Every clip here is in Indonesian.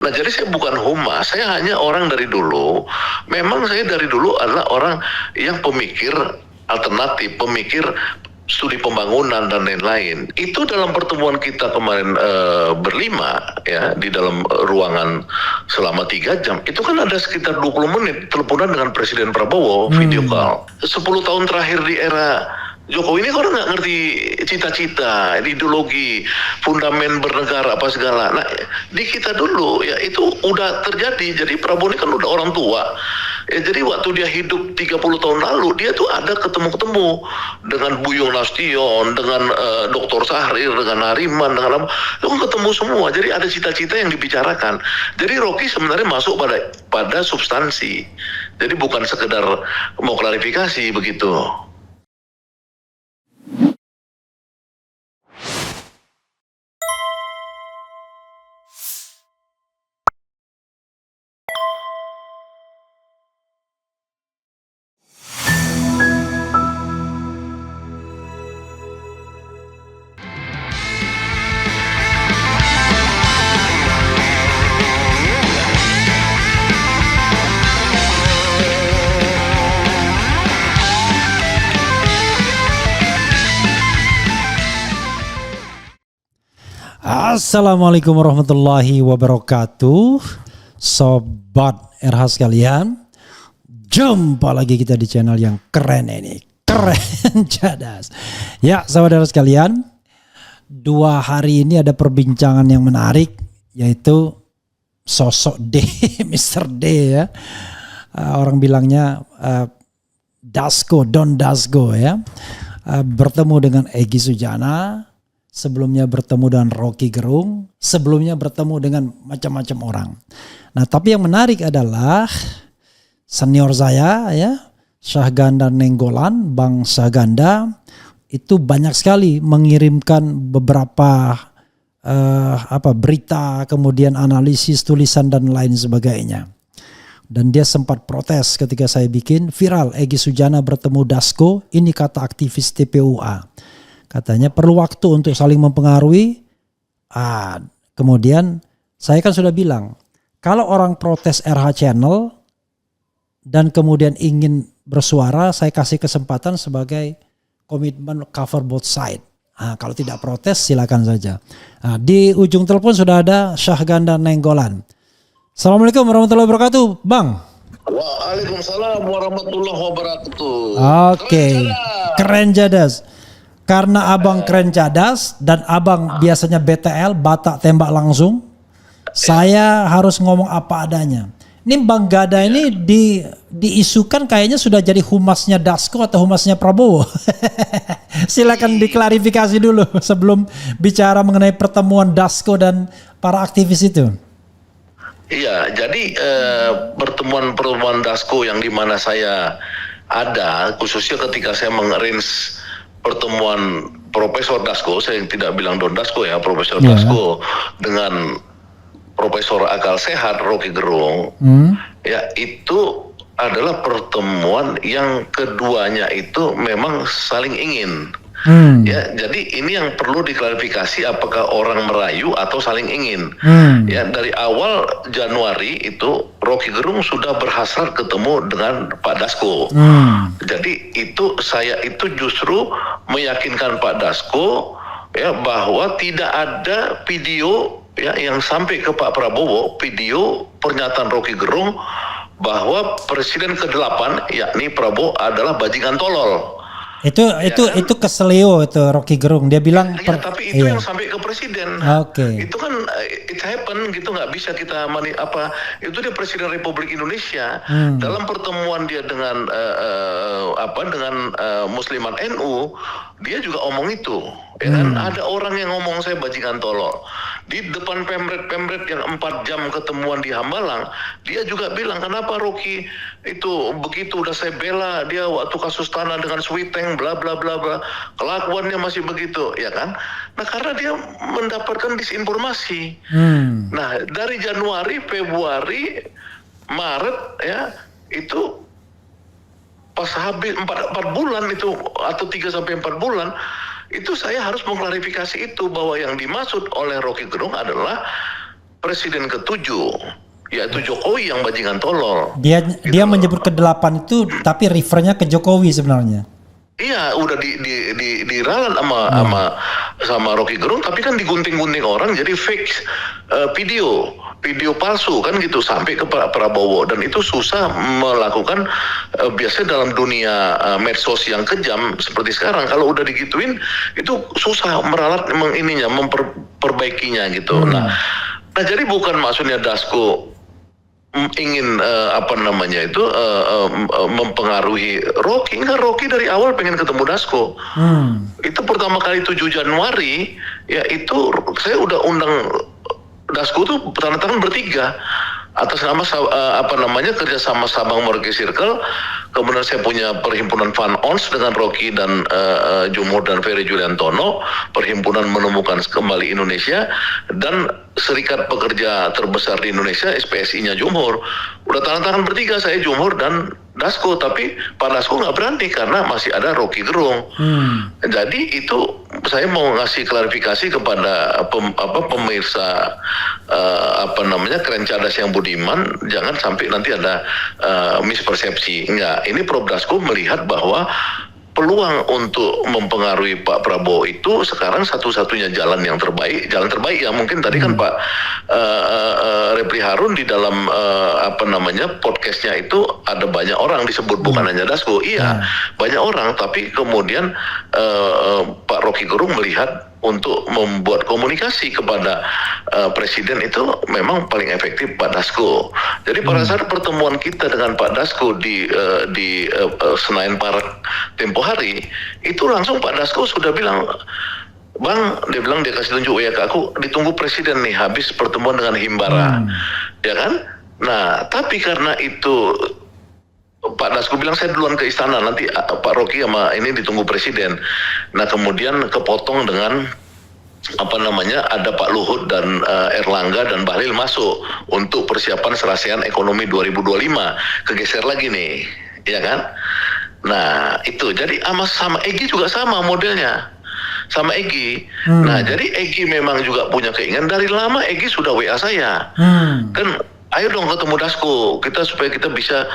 Nah, jadi saya bukan humas, saya hanya orang dari dulu. Memang saya dari dulu adalah orang yang pemikir alternatif, pemikir studi pembangunan dan lain-lain. Itu dalam pertemuan kita kemarin berlima ya di dalam ruangan selama 3 jam. Itu kan ada sekitar 20 menit teleponan dengan Presiden Prabowo video call. 10 tahun terakhir di era Jokowi ini orang nggak ngerti cita-cita, ideologi, fundamen bernegara apa segala. Nah, di kita dulu ya itu udah terjadi. Jadi Prabowo ini kan udah orang tua. Ya, jadi waktu dia hidup 30 tahun lalu, dia tuh ada ketemu-ketemu dengan Buyung Nasution, dengan Dr. Sahrir, dengan Nariman, dengan apa. Itu kan ketemu semua. Jadi ada cita-cita yang dibicarakan. Jadi Rocky sebenarnya masuk pada substansi. Jadi bukan sekedar mau klarifikasi begitu. Assalamualaikum warahmatullahi wabarakatuh. Sobat RH sekalian, jumpa lagi kita di channel yang keren ini, keren cadas. Ya sobat RH sekalian, 2 hari ini ada perbincangan yang menarik, yaitu sosok D, Mr. D ya. Orang bilangnya Dasko, Don Dasko ya. Bertemu dengan Egy Sujana. Sebelumnya bertemu dengan Rocky Gerung, sebelumnya bertemu dengan macam-macam orang. Nah, tapi yang menarik adalah senior saya ya, Syahganda Nenggolan, Bang Syahganda itu banyak sekali mengirimkan beberapa berita, kemudian analisis, tulisan dan lain sebagainya. Dan dia sempat protes ketika saya bikin viral Egy Sujana bertemu Dasko, ini kata aktivis TPUA. Katanya perlu waktu untuk saling mempengaruhi. Kemudian saya kan sudah bilang, kalau orang protes RH Channel dan kemudian ingin bersuara, saya kasih kesempatan sebagai komitmen cover both side. Kalau tidak protes silakan saja. Di ujung telepon sudah ada Syahganda Nenggolan. Assalamualaikum warahmatullahi wabarakatuh, Bang. Waalaikumsalam warahmatullahi wabarakatuh. Oke, keren jadas. Karena abang keren cadas dan abang biasanya BTL, batak tembak langsung, saya harus ngomong apa adanya. Ini Bang Gada ini diisukan kayaknya sudah jadi humasnya Dasko atau humasnya Prabowo. Silakan diklarifikasi dulu sebelum bicara mengenai pertemuan Dasko dan para aktivis itu. Iya, jadi pertemuan Dasko yang dimana saya ada, khususnya ketika saya mengarrange pertemuan Profesor Dasko, saya tidak bilang Don Dasko ya, Profesor Dasko dengan Profesor Akal Sehat Rocky Gerung, ya itu adalah pertemuan yang keduanya itu memang saling ingin. Ya, jadi ini yang perlu diklarifikasi apakah orang merayu atau saling ingin. Ya, dari awal Januari itu Rocky Gerung sudah berhasrat ketemu dengan Pak Dasko. Jadi saya itu justru meyakinkan Pak Dasko ya bahwa tidak ada video ya yang sampai ke Pak Prabowo, video pernyataan Rocky Gerung bahwa Presiden ke-8 yakni Prabowo adalah bajingan tolol. Itu keselio itu Rocky Gerung, dia bilang tapi itu yang sampai ke presiden. Itu kan it happen gitu, nggak bisa kita itu dia Presiden Republik Indonesia. Dalam pertemuan dia dengan Muslimat NU, dia juga omong itu ya kan. Ada orang yang ngomong saya bajingan tolol di depan pemret yang 4 jam ketemuan di Hambalang. Dia juga bilang kenapa Rocky itu begitu, udah saya bela dia waktu kasus tanah dengan Switeng bla bla bla bla, kelakuannya masih begitu ya kan. Nah, karena dia mendapatkan disinformasi. Nah, dari Januari, Februari, Maret ya itu pas habis 4 bulan itu atau 3 sampai 4 bulan itu saya harus mengklarifikasi itu bahwa yang dimaksud oleh Rocky Gerung adalah presiden ketujuh, yaitu Jokowi yang bajingan tolol. Dia menyebut ke-8 itu, tapi refernya ke Jokowi sebenarnya. Iya, udah diralat sama Rocky Gerung, tapi kan digunting-gunting orang jadi fake video palsu kan gitu sampai ke Pak Prabowo, dan itu susah melakukan biasanya dalam dunia medsos yang kejam seperti sekarang. Kalau udah digituin itu susah meralat memperbaikinya gitu. Nah, jadi bukan maksudnya Dasko ingin mempengaruhi Rocky. Enggak, Rocky dari awal pengen ketemu Dasko. Itu pertama kali 7 Januari ya, itu saya udah undang Dasko tuh tanda tangan bertiga atas nama kerjasama Sabang Merauke Circle. Kemudian saya punya perhimpunan Van Ons dengan Rocky dan Jumhur dan Ferry Juliantono, perhimpunan menemukan kembali Indonesia, dan serikat pekerja terbesar di Indonesia SPSI-nya Jumhur. Udah tanda tangan bertiga, saya Jumhur dan Dasko, tapi Pak Dasko nggak berani karena masih ada Rocky Gerung. Jadi itu saya mau ngasih klarifikasi kepada pemirsa Keren Cadas yang budiman, jangan sampai nanti ada mispersepsi. Enggak, ini Prof Dasko melihat bahwa peluang untuk mempengaruhi Pak Prabowo itu sekarang satu-satunya jalan terbaik ya, mungkin tadi kan Pak Repli Harun di dalam podcastnya itu ada banyak orang disebut, bukan hanya Dasko. Iya, banyak orang, tapi kemudian Pak Rocky Gerung melihat untuk membuat komunikasi kepada presiden itu memang paling efektif Pak Dasko. Jadi pada saat pertemuan kita dengan Pak Dasko di Senayan Park tempo hari, itu langsung Pak Dasko sudah bilang, Bang, dia bilang, dia kasih tunjuk ya ke aku, ditunggu presiden nih habis pertemuan dengan Himbara, ya kan? Nah, tapi karena itu Pak Dasko bilang saya duluan ke istana, nanti Pak Rocky sama ini ditunggu presiden. Nah, kemudian kepotong dengan ada Pak Luhut dan Erlangga dan Bahlil masuk untuk persiapan serasian ekonomi 2025. Kegeser lagi nih, ya kan? Nah, itu jadi sama Egy juga sama modelnya. Sama Egy. Nah, jadi Egy memang juga punya keinginan dari lama. Egy sudah WA saya. Kan ayo dong ketemu Dasko, supaya kita bisa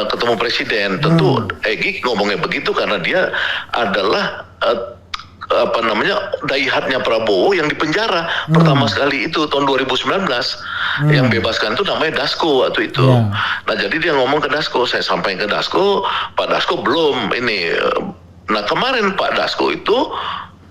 ketemu presiden. Tentu Egy ngomongnya begitu karena dia adalah daihatnya Prabowo yang dipenjara pertama sekali itu tahun 2019. Yang bebaskan itu namanya Dasko waktu itu. Nah, jadi dia ngomong ke Dasko, saya sampaikan ke Dasko, Pak Dasko belum ini. Nah, kemarin Pak Dasko itu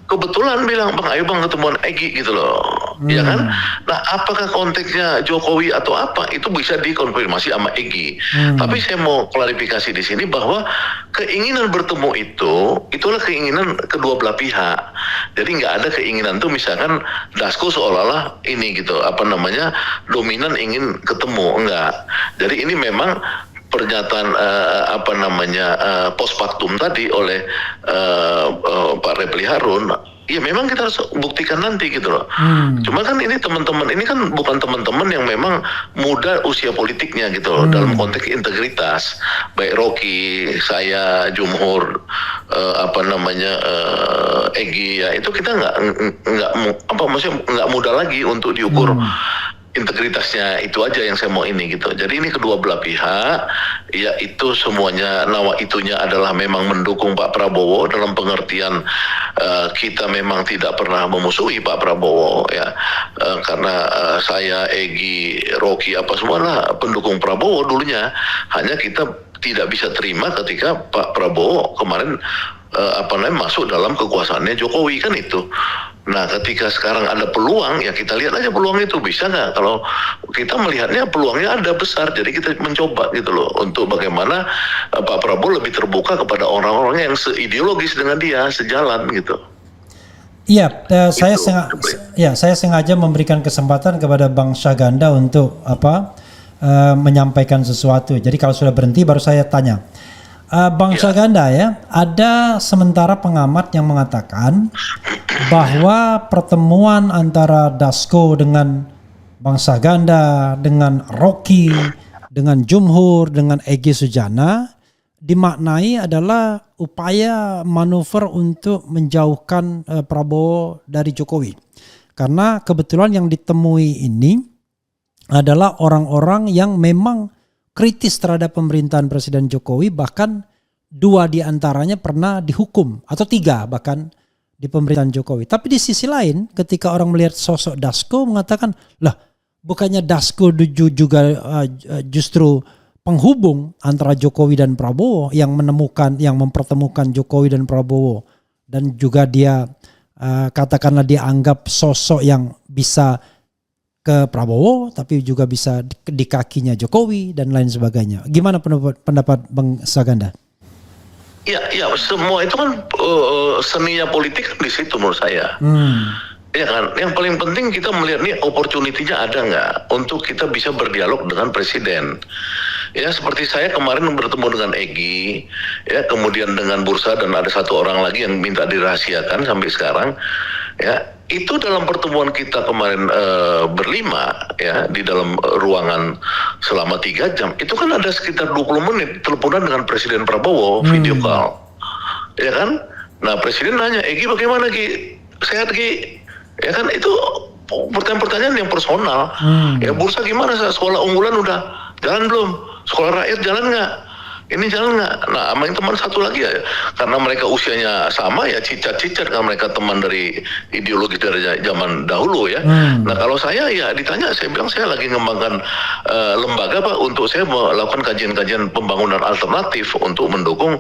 kebetulan bilang, Bang, ayo Bang ketemuan Egy gitu loh, ya kan? Nah, apakah konteksnya Jokowi atau apa, itu bisa dikonfirmasi sama Egy. Tapi saya mau klarifikasi di sini bahwa keinginan bertemu itulah keinginan kedua belah pihak. Jadi nggak ada keinginan tuh misalkan Dasko seolah-olah ini gitu, dominan ingin ketemu, enggak. Jadi ini memang pernyataan post factum tadi oleh Pak Repli Harun, ya memang kita harus buktikan nanti gitu loh. Cuma kan ini teman-teman ini kan bukan teman-teman yang memang muda usia politiknya gitu loh, dalam konteks integritas. Baik Rocky, saya, Jumhur, Egy, ya itu kita nggak muda lagi untuk diukur integritasnya. Itu aja yang saya mau ini gitu. Jadi ini kedua belah pihak, ya itu semuanya itunya adalah memang mendukung Pak Prabowo dalam pengertian kita memang tidak pernah memusuhi Pak Prabowo ya, karena saya, Egy, Rocky semualah pendukung Prabowo dulunya. Hanya kita tidak bisa terima ketika Pak Prabowo kemarin masuk dalam kekuasaannya Jokowi kan itu. Nah, ketika sekarang ada peluang, ya kita lihat aja peluang itu bisa nggak. Kalau kita melihatnya peluangnya ada besar, jadi kita mencoba gitu loh untuk bagaimana Pak Prabowo lebih terbuka kepada orang-orang yang seideologis dengan dia, sejalan gitu. Iya, saya sengaja memberikan kesempatan kepada Bang Syahganda untuk menyampaikan sesuatu. Jadi kalau sudah berhenti baru saya tanya. Bang Syahganda ya, ada sementara pengamat yang mengatakan bahwa pertemuan antara Dasko dengan Bang Syahganda, dengan Rocky, dengan Jumhur, dengan Egy Sujana dimaknai adalah upaya manuver untuk menjauhkan Prabowo dari Jokowi. Karena kebetulan yang ditemui ini adalah orang-orang yang memang kritis terhadap pemerintahan Presiden Jokowi, bahkan 2 di antaranya pernah dihukum atau 3 bahkan di pemerintahan Jokowi. Tapi di sisi lain ketika orang melihat sosok Dasko mengatakan, lah bukannya Dasko juga justru penghubung antara Jokowi dan Prabowo yang mempertemukan Jokowi dan Prabowo, dan juga dia katakanlah dia anggap sosok yang bisa ke Prabowo tapi juga bisa di kakinya Jokowi dan lain sebagainya. Gimana pendapat Bang Saganda? Ya, semua itu kan seninya politik kan di situ menurut saya. Ya kan, yang paling penting kita melihat nih opportunity-nya ada nggak untuk kita bisa berdialog dengan presiden. Ya seperti saya kemarin bertemu dengan Egy, ya kemudian dengan Bursa dan ada 1 orang lagi yang minta dirahasiakan sampai sekarang. Ya itu dalam pertemuan kita kemarin berlima ya di dalam ruangan selama 3 jam itu kan ada sekitar 20 menit teleponan dengan Presiden Prabowo video call, ya kan. Nah presiden nanya, Egy bagaimana Ki, sehat Ki, ya kan. Itu pertanyaan-pertanyaan yang personal. Ya Bursa gimana, sekolah unggulan udah jalan belum, sekolah rakyat jalan nggak, ini jalan nggak. Nah sama yang teman 1 lagi ya, karena mereka usianya sama ya, cicat-cicat karena mereka teman dari ideologi dari zaman dahulu ya. Nah kalau saya ya ditanya, saya bilang saya lagi ngembangkan lembaga Pak untuk saya melakukan kajian-kajian pembangunan alternatif untuk mendukung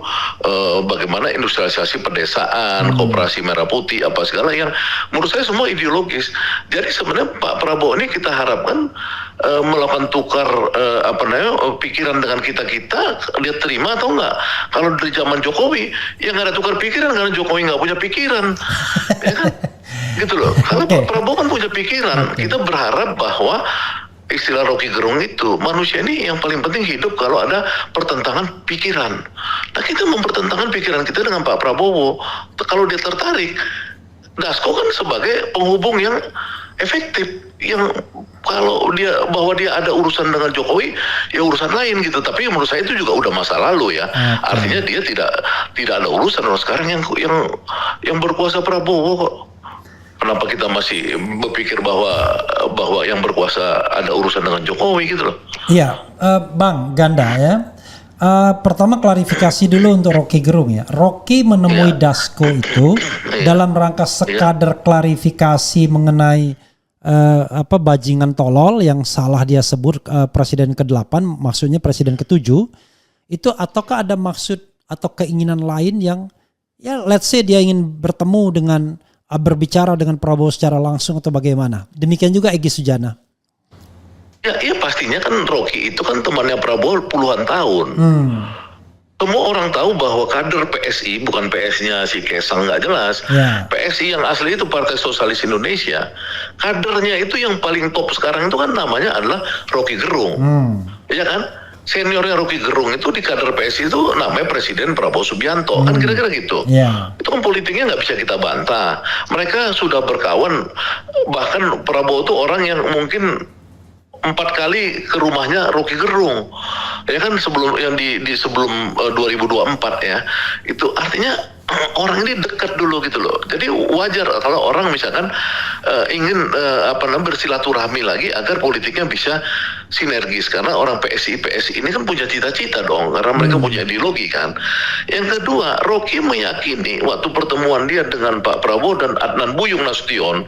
bagaimana industrialisasi pedesaan, koperasi merah putih apa segala yang menurut saya semua ideologis. Jadi sebenarnya Pak Prabowo ini kita harapkan melakukan tukar pikiran dengan kita dia terima atau enggak. Kalau dari zaman Jokowi ya nggak ada tukar pikiran karena Jokowi nggak punya pikiran. Ya kan gitu loh. Kalau Pak Prabowo kan punya pikiran. Kita berharap bahwa istilah Rocky Gerung itu, manusia ini yang paling penting hidup kalau ada pertentangan pikiran. Nah kita mempertentangkan pikiran kita dengan Pak Prabowo. Kalau dia tertarik, Dasko kan sebagai penghubung yang efektif, yang kalau bahwa dia ada urusan dengan Jokowi ya urusan lain gitu. Tapi menurut saya itu juga udah masa lalu ya. Artinya dia tidak ada urusan. Sekarang yang berkuasa Prabowo kok. Kenapa kita masih berpikir bahwa yang berkuasa ada urusan dengan Jokowi gitu loh. Iya, Bang Ganda ya. Pertama klarifikasi dulu untuk Rocky Gerung ya. Rocky menemui Dasko itu dalam rangka sekadar klarifikasi mengenai bajingan tolol yang salah dia sebut presiden ke-8, maksudnya presiden ke-7 itu, ataukah ada maksud atau keinginan lain yang ya let's say dia ingin bertemu dengan berbicara dengan Prabowo secara langsung atau bagaimana? Demikian juga Egy Sujana. Ya pastinya kan Rocky itu kan temannya Prabowo puluhan tahun. Semua orang tahu bahwa kader PSI, bukan PS-nya si Kesang nggak jelas. PSI yang asli itu Partai Sosialis Indonesia. Kadernya itu yang paling top sekarang itu kan namanya adalah Rocky Gerung. Ya kan? Seniornya Rocky Gerung itu di kader PSI itu namanya Presiden Prabowo Subianto. Kan kira-kira gitu. Itu kan politiknya nggak bisa kita bantah. Mereka sudah berkawan. Bahkan Prabowo itu orang yang mungkin 4 kali ke rumahnya Rocky Gerung, ya kan, sebelum yang di sebelum 2024 ya. Itu artinya orang ini dekat dulu gitu loh. Jadi wajar kalau orang misalkan ingin bersilaturahmi lagi agar politiknya bisa sinergis, karena orang PSI ini kan punya cita-cita dong, karena mereka punya ideologi kan. Yang kedua, Rocky meyakini waktu pertemuan dia dengan Pak Prabowo dan Adnan Buyung Nasution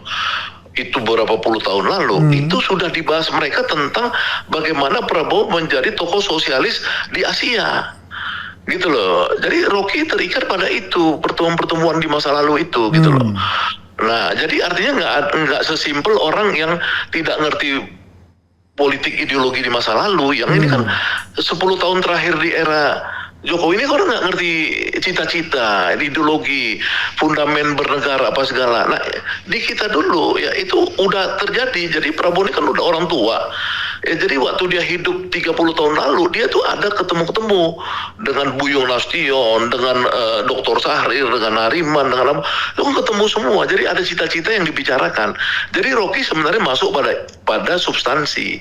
itu beberapa puluh tahun lalu, itu sudah dibahas mereka tentang bagaimana Prabowo menjadi tokoh sosialis di Asia, gitu loh. Jadi Rocky terikat pada itu, pertemuan-pertemuan di masa lalu itu, gitu loh. Nah, jadi artinya nggak sesimpel orang yang tidak ngerti politik ideologi di masa lalu, yang ini kan 10 tahun terakhir di era Jokowi ini orang nggak ngerti cita-cita, ideologi, fundamen bernegara apa segala. Nah di kita dulu ya itu udah terjadi. Jadi Prabowo ini kan udah orang tua. Ya, jadi waktu dia hidup 30 tahun lalu dia tuh ada ketemu-ketemu dengan Buyung Nasution, dengan Dr. Sahrir, dengan Nariman, dengan apa, itu kan ketemu semua. Jadi ada cita-cita yang dibicarakan. Jadi Rocky sebenarnya masuk pada substansi.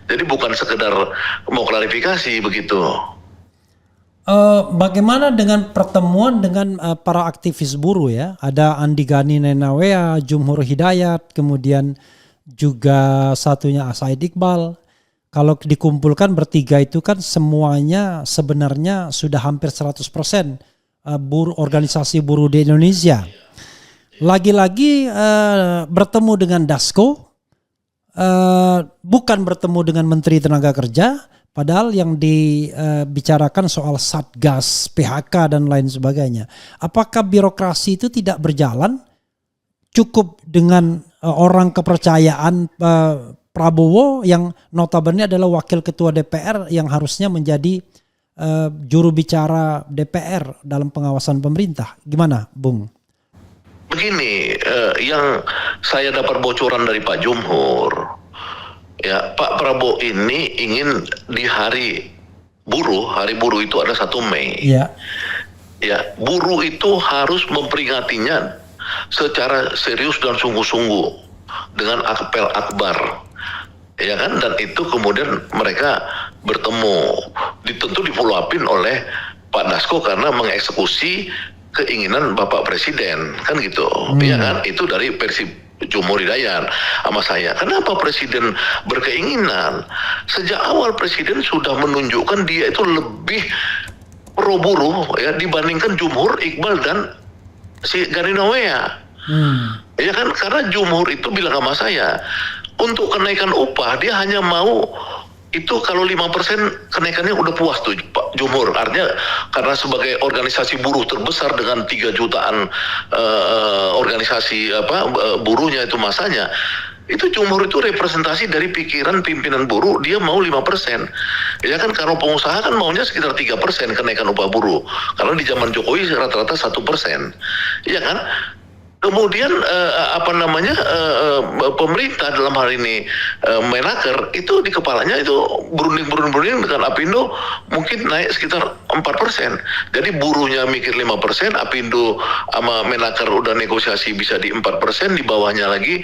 Jadi bukan sekedar mau klarifikasi begitu. Bagaimana dengan pertemuan dengan para aktivis buruh ya? Ada Andi Gani Nenawea, Jumhur Hidayat, kemudian juga satunya Said Iqbal. Kalau dikumpulkan bertiga itu kan semuanya sebenarnya sudah hampir 100% organisasi buruh di Indonesia. Lagi-lagi bertemu dengan Dasko, bukan bertemu dengan Menteri Tenaga Kerja, padahal yang dibicarakan soal Satgas, PHK dan lain sebagainya. Apakah birokrasi itu tidak berjalan? Cukup dengan orang kepercayaan Prabowo yang notabene adalah wakil ketua DPR yang harusnya menjadi juru bicara DPR dalam pengawasan pemerintah. Gimana, Bung? Begini, yang saya dapat bocoran dari Pak Jumhur, ya Pak Prabowo ini ingin di hari buruh itu ada 1 Mei. Iya. Ya, buruh itu harus memperingatinya secara serius dan sungguh-sungguh dengan apel akbar. Ya kan, dan itu kemudian mereka bertemu, tentu di-follow upin oleh Pak Dasko karena mengeksekusi keinginan Bapak Presiden, kan gitu. Ya kan, itu dari versi Jumhur Hidayat sama saya. Kenapa Presiden berkeinginan? Sejak awal Presiden sudah menunjukkan dia itu lebih pro buruh ya dibandingkan Jumhur, Iqbal dan si Garinawea. Ya kan, karena Jumhur itu bilang sama saya, untuk kenaikan upah dia hanya mau itu kalau 5% kenaikannya udah puas tuh Pak Jumhur. Artinya karena sebagai organisasi buruh terbesar dengan 3 jutaan organisasi buruhnya itu masanya, itu Jumhur itu representasi dari pikiran pimpinan buruh, dia mau 5%. Ya kan, kalau pengusaha kan maunya sekitar 3% kenaikan upah buruh. Kalau di zaman Jokowi rata-rata 1%. Ya kan? Kemudian pemerintah dalam hal ini Menaker itu di kepalanya itu berunding dengan Apindo mungkin naik sekitar 4%. Jadi buruhnya mikir 5%, Apindo sama Menaker udah negosiasi bisa di 4%, di bawahnya lagi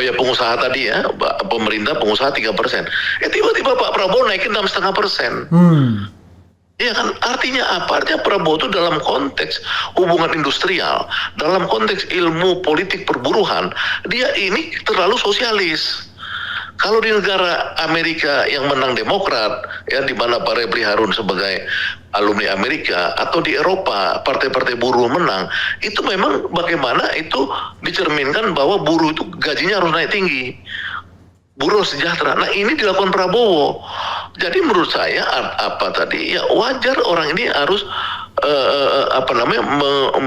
ya pengusaha tadi ya, pemerintah pengusaha 3%. Tiba-tiba Pak Prabowo naikin 6,5%. Iya kan, artinya apa? Artinya Prabowo itu dalam konteks hubungan industrial, dalam konteks ilmu politik perburuhan, dia ini terlalu sosialis. Kalau di negara Amerika yang menang Demokrat, ya di mana Pak Refli Harun sebagai alumni Amerika, atau di Eropa partai-partai buruh menang, itu memang bagaimana itu dicerminkan bahwa buruh itu gajinya harus naik tinggi. Buruh sejahtera. Nah, ini dilakukan Prabowo. Jadi menurut saya ya wajar orang ini harus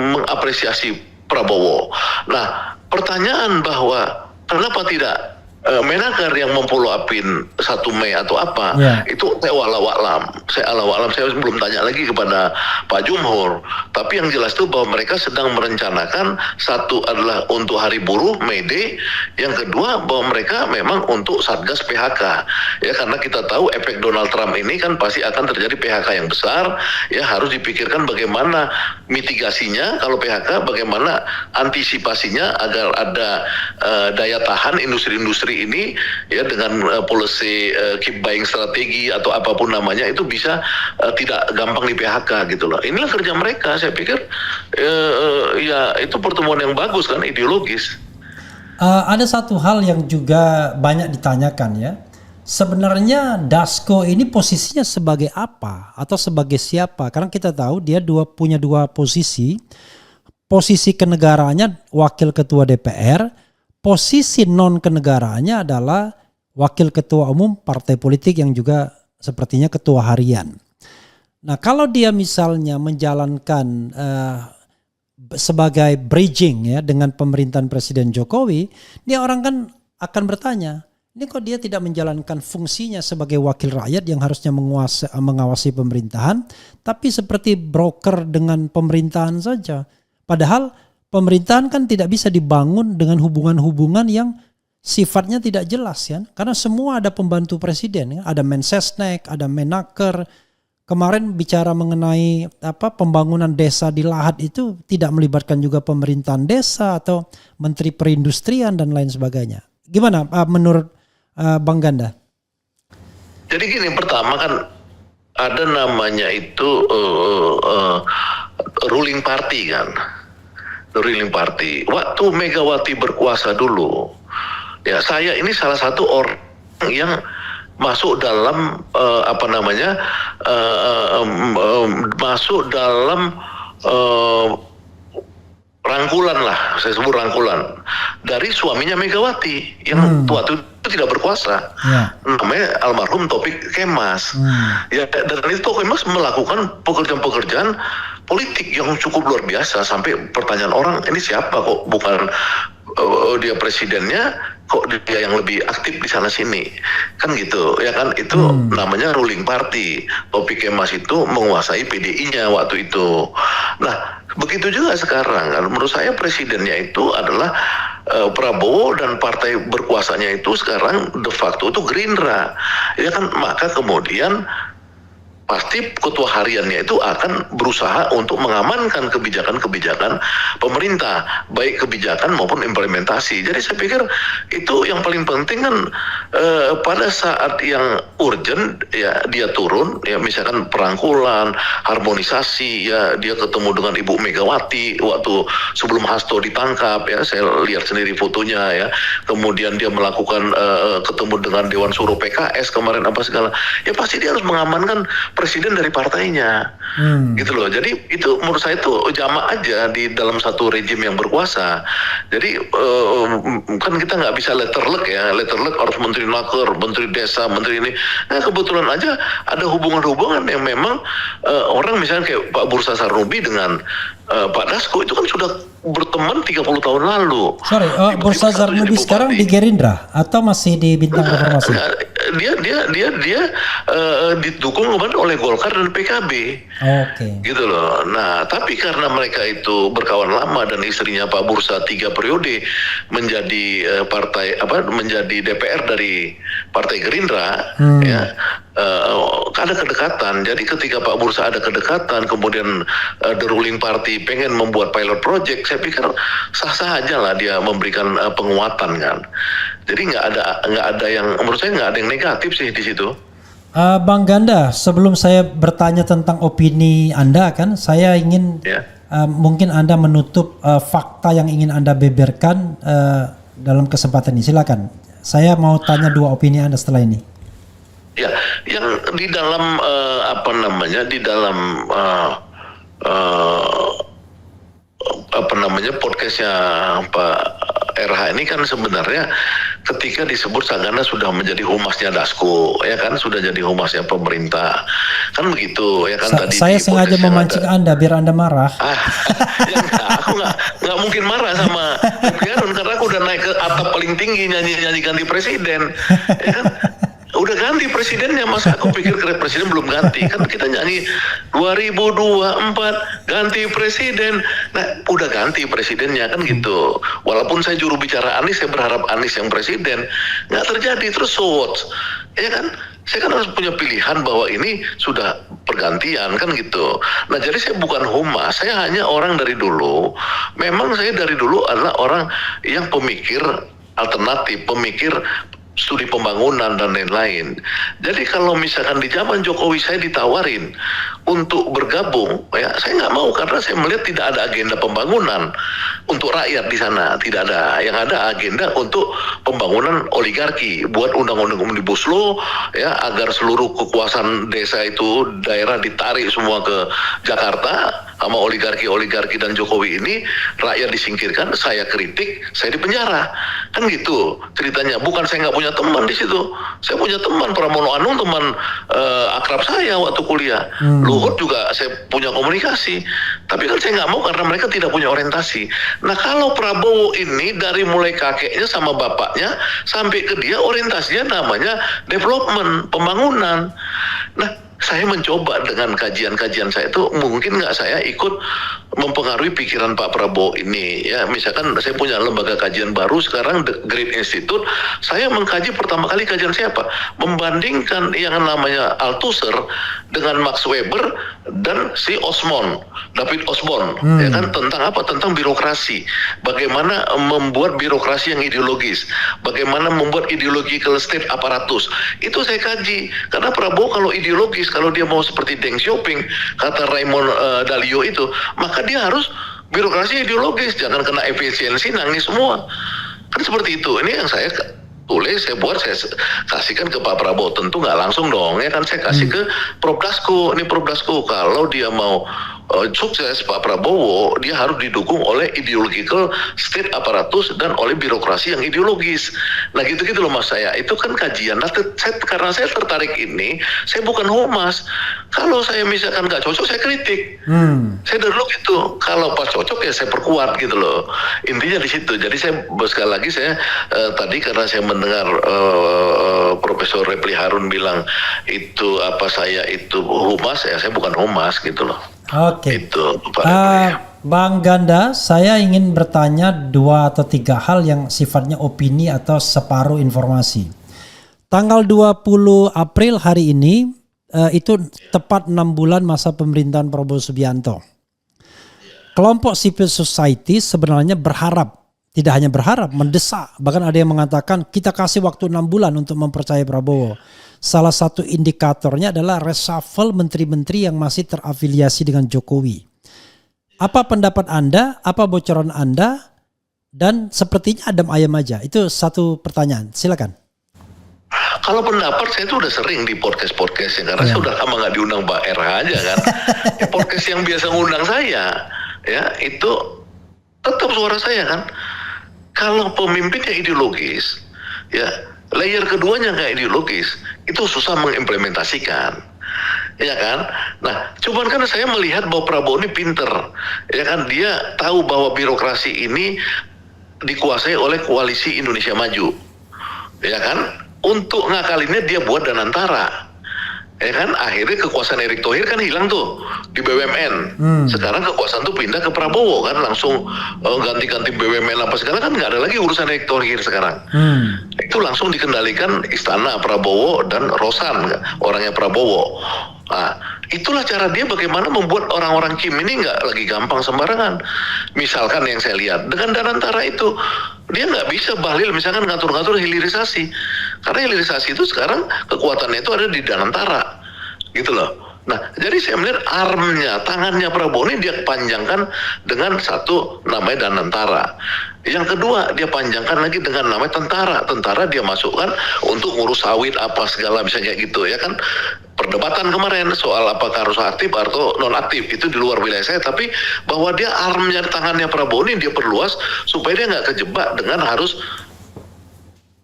mengapresiasi Prabowo. Nah, pertanyaan bahwa kenapa tidak Menaker yang memfollow upin 1 Mei atau apa, itu saya walau saya belum tanya lagi kepada Pak Jumhur. Tapi yang jelas itu bahwa mereka sedang merencanakan, satu adalah untuk hari buruh May Day, yang kedua bahwa mereka memang untuk Satgas PHK. Ya, karena kita tahu efek Donald Trump ini kan pasti akan terjadi PHK yang besar, ya harus dipikirkan bagaimana mitigasinya kalau PHK, bagaimana antisipasinya agar ada daya tahan industri-industri ini ya dengan policy keep buying strategi atau apapun namanya itu bisa tidak gampang di PHK gitu loh. Inilah kerja mereka, saya pikir ya itu pertemuan yang bagus kan, ideologis. Ada satu hal yang juga banyak ditanyakan ya. Sebenarnya Dasko ini posisinya sebagai apa atau sebagai siapa? Karena kita tahu dia punya 2 posisi. Posisi kenegaraannya wakil ketua DPR. Posisi non kenegaraannya adalah wakil ketua umum partai politik yang juga sepertinya ketua harian. Nah, kalau dia misalnya menjalankan sebagai bridging ya dengan pemerintahan Presiden Jokowi, dia orang kan akan bertanya, ini kok dia tidak menjalankan fungsinya sebagai wakil rakyat yang harusnya mengawasi pemerintahan, tapi seperti broker dengan pemerintahan saja. Padahal pemerintahan kan tidak bisa dibangun dengan hubungan-hubungan yang sifatnya tidak jelas ya. Karena semua ada pembantu presiden, ya. Ada Mensesnek, ada Menaker. Kemarin bicara mengenai pembangunan desa di Lahat itu tidak melibatkan juga pemerintahan desa atau Menteri Perindustrian dan lain sebagainya. Gimana menurut Bang Ganda? Jadi gini, pertama kan ada namanya itu ruling party kan. Ruling party. Waktu Megawati berkuasa dulu, Ya, saya ini salah satu orang yang masuk dalam masuk dalam rangkulan lah, saya sebut rangkulan dari suaminya Megawati yang waktu itu tidak berkuasa, namanya almarhum Taufik Kemas. Ya, dan itu Taufik Kemas melakukan pekerjaan-pekerjaan politik yang cukup luar biasa sampai pertanyaan orang, ini siapa kok bukan dia presidennya, kok dia yang lebih aktif di sana sini, kan gitu ya kan. Itu namanya ruling party. Taufik Kemas itu menguasai PDI-nya waktu itu. Nah, begitu juga sekarang kan, menurut saya presidennya itu adalah Prabowo, dan partai berkuasanya itu sekarang de facto itu Gerindra, ya kan. Maka kemudian pasti ketua hariannya itu akan berusaha untuk mengamankan kebijakan-kebijakan pemerintah, baik kebijakan maupun implementasi. Jadi saya pikir itu yang paling penting kan, pada saat yang urgent ya dia turun, ya misalkan perangkulan, harmonisasi, ya dia ketemu dengan Ibu Megawati waktu sebelum Hasto ditangkap, ya saya lihat sendiri fotonya ya. Kemudian dia melakukan ketemu dengan Dewan Suruh PKS kemarin apa segala, ya pasti dia harus mengamankan presiden dari partainya, gitu loh. Jadi itu menurut saya itu jamak aja di dalam satu rejim yang berkuasa. Jadi kan kita nggak bisa letterlek ya, letterlek harus menteri naker, menteri desa, menteri ini. Nah kebetulan aja ada hubungan-hubungan yang memang orang misalnya kayak Pak Bursa Sarnubi dengan Pak Dasko itu kan sudah berteman 30 tahun lalu. Sorry, Bursa Sarnubi sekarang di Gerindra atau masih di Bintang Reformasi? Dia didukung oleh Golkar dan PKB. Oke. Gitu loh. Nah, tapi karena mereka itu berkawan lama dan istrinya Pak Bursa 3 periode menjadi menjadi DPR dari Partai Gerindra, ya. Ada kedekatan. Jadi ketika Pak Bursa ada kedekatan, kemudian the ruling party pengen membuat pilot project, saya pikir sah-sah aja lah dia memberikan penguatan kan. Jadi nggak ada yang, menurut saya nggak ada yang negatif sih di situ. Bang Ganda, sebelum saya bertanya tentang opini Anda kan, saya ingin mungkin Anda menutup fakta yang ingin Anda beberkan dalam kesempatan ini. Silakan. Saya mau tanya 2 opini Anda setelah ini. Ya, yang di dalam podcastnya Pak RH ini kan sebenarnya ketika disebut Sagana sudah menjadi humasnya Dasko, ya kan, sudah jadi humasnya pemerintah, kan begitu ya kan. Tadi saya sengaja memancing Anda biar Anda marah. Ya enggak, aku nggak mungkin marah sama Fianun karena aku udah naik ke atap paling tinggi nyanyi ganti presiden, ya kan. Udah ganti presidennya, masa aku pikir presiden belum ganti, kan kita nyanyi 2024 ganti presiden. Nah udah ganti presidennya kan gitu. Walaupun saya juru bicara Anies, saya berharap Anies yang presiden, nggak terjadi. Terus so what? Ya kan, saya kan harus punya pilihan bahwa ini sudah pergantian kan gitu. Nah jadi saya bukan humas, saya hanya orang dari dulu. Memang saya dari dulu adalah orang yang pemikir alternatif, pemikir studi pembangunan dan lain-lain. Jadi kalau misalkan di zaman Jokowi saya ditawarin untuk bergabung, ya saya nggak mau karena saya melihat tidak ada agenda pembangunan untuk rakyat di sana, tidak ada. Yang ada agenda untuk pembangunan oligarki, buat undang-undang omnibus law, ya agar seluruh kekuasaan desa itu daerah ditarik semua ke Jakarta sama oligarki dan Jokowi ini, rakyat disingkirkan, saya kritik, saya dipenjara, kan gitu ceritanya. Bukan saya nggak punya teman di situ, saya punya teman Pramono Anung, teman akrab saya waktu kuliah. Luhut juga saya punya komunikasi, tapi kan saya nggak mau karena mereka tidak punya orientasi. Nah kalau Prabowo ini dari mulai kakeknya sama bapaknya sampai ke dia orientasinya namanya development, pembangunan. Nah saya mencoba dengan kajian-kajian saya itu, mungkin nggak saya ikut mempengaruhi pikiran Pak Prabowo ini, ya misalkan saya punya lembaga kajian baru sekarang, The Great Institute. Saya mengkaji pertama kali kajian siapa, membandingkan yang namanya Althusser dengan Max Weber dan si David Osborne, ya kan, tentang apa, tentang birokrasi, bagaimana membuat birokrasi yang ideologis, bagaimana membuat ideological state apparatus. Itu saya kaji, karena Prabowo kalau ideologis, kalau dia mau seperti Deng Xiaoping, kata Raymond Dalio itu, maka dia harus birokrasi ideologis, jangan kena efisiensi, nangis semua. Kan seperti itu. Ini yang saya tulis, saya buat, saya kasihkan ke Pak Prabowo. Tentu nggak langsung dong, ya kan, saya kasih ke Prof Dasko. Ini Prof Dasko, kalau dia mau sukses Pak Prabowo, dia harus didukung oleh ideological state aparatus dan oleh birokrasi yang ideologis. Nah gitu-gitu loh Mas, saya itu kan kajian. Nah, karena saya tertarik ini, saya bukan humas. Kalau saya misalkan nggak cocok, saya kritik. Saya dari dulu gitu. Kalau pas cocok ya saya perkuat gitu loh. Intinya di situ. Jadi saya sekali lagi saya tadi karena saya mendengar Profesor Repli Harun bilang itu saya itu humas, ya saya bukan humas gitu loh. Oke. Itu Pak Repli. Bang Ganda, saya ingin bertanya 2 atau 3 hal yang sifatnya opini atau separuh informasi. Tanggal 20 April hari ini itu tepat 6 bulan masa pemerintahan Prabowo Subianto. Kelompok civil society sebenarnya berharap, tidak hanya berharap, mendesak. Bahkan ada yang mengatakan kita kasih waktu 6 bulan untuk mempercayai Prabowo. Salah satu indikatornya adalah reshuffle menteri-menteri yang masih terafiliasi dengan Jokowi. Apa pendapat Anda? Apa bocoran Anda? Dan sepertinya adem ayam aja. Itu satu pertanyaan. Silakan. Kalau pendapat saya itu udah sering di podcast-podcastnya, karena saya udah lama nggak diundang Pak RH aja kan. Podcast yang biasa ngundang saya, ya itu tetap suara saya kan. Kalau pemimpinnya ideologis, ya layer keduanya nggak ideologis, itu susah mengimplementasikan, ya kan. Nah, cuman kan saya melihat bahwa Prabowo ini pinter, ya kan, dia tahu bahwa birokrasi ini dikuasai oleh koalisi Indonesia Maju, ya kan. Untuk ngakalinnya dia buat Danantara, ya kan. Akhirnya kekuasaan Erick Thohir kan hilang tuh di BUMN. Sekarang kekuasaan tuh pindah ke Prabowo kan, langsung ganti-ganti BUMN apa segala kan, nggak ada lagi urusan Erick Thohir sekarang. Itu langsung dikendalikan istana Prabowo dan Rosan, orangnya Prabowo. Nah, itulah cara dia bagaimana membuat orang-orang Kim ini nggak lagi gampang sembarangan. Misalkan yang saya lihat dengan Danantara itu, dia nggak bisa bahlil misalkan ngatur-ngatur hilirisasi, karena hilirisasi itu sekarang kekuatannya itu ada di Danantara, gitu loh. Nah, jadi saya melihat armnya, tangannya Prabowo ini dia panjangkan dengan satu namanya Danantara. Yang kedua, dia panjangkan lagi dengan namanya tentara. Tentara dia masukkan untuk ngurus sawit apa segala bisa kayak gitu, ya kan. Perdebatan kemarin soal apakah harus aktif atau non aktif itu di luar wilayah saya, tapi bahwa dia armnya, tangannya Prabowo ini dia perluas supaya dia nggak kejebak dengan harus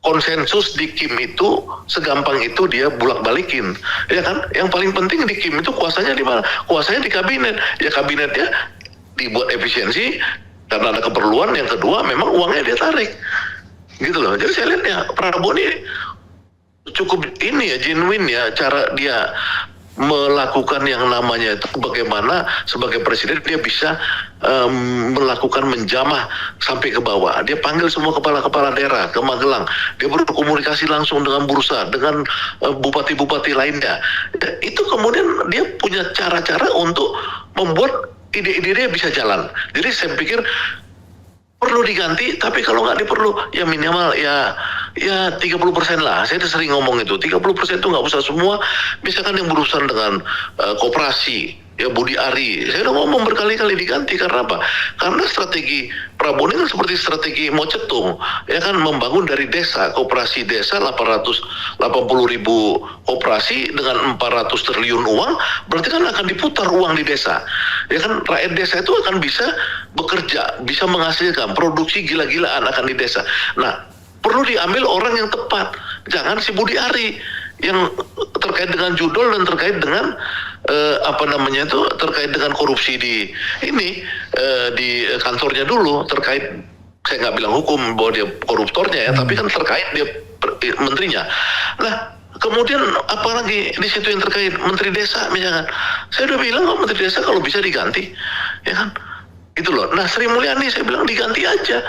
konsensus di Kim itu segampang itu dia bulak-balikin, ya kan. Yang paling penting di Kim itu kuasanya di mana? Kuasanya di kabinet. Ya kabinetnya dibuat efisiensi karena ada keperluan. Yang kedua memang uangnya dia tarik, gitu loh. Jadi saya lihat ya Prabowo ini cukup ini ya, genuine ya cara dia melakukan yang namanya itu, bagaimana sebagai presiden dia bisa melakukan menjamah sampai ke bawah. Dia panggil semua kepala-kepala daerah ke Magelang, dia berkomunikasi langsung dengan bursa, dengan bupati-bupati lainnya. Itu kemudian dia punya cara-cara untuk membuat ide-ide dia bisa jalan. Jadi saya pikir perlu diganti, tapi kalau nggak diperlu ya minimal ya 30% lah. Saya sering ngomong itu 30% itu nggak usah semua. Misalkan yang berurusan dengan koperasi, ya Budi Ari, saya udah ngomong berkali-kali diganti. Karena apa? Karena strategi Prabowo ini kan seperti strategi mau cetung, ya kan, membangun dari desa, koperasi desa 880.000 koperasi dengan 400 triliun uang, berarti kan akan diputar uang di desa, ya kan. Rakyat desa itu akan bisa bekerja, bisa menghasilkan produksi gila-gilaan akan di desa. Nah, perlu diambil orang yang tepat, jangan si Budi Ari yang terkait dengan judul dan terkait dengan terkait dengan korupsi di ini di kantornya dulu, terkait, saya nggak bilang hukum bahwa dia koruptornya ya, tapi kan terkait dia menterinya. Nah, kemudian apalagi di situ yang terkait menteri desa misalkan, saya udah bilang kok menteri desa kalau bisa diganti, ya kan, gitu loh. Nah, Sri Mulyani saya bilang diganti aja.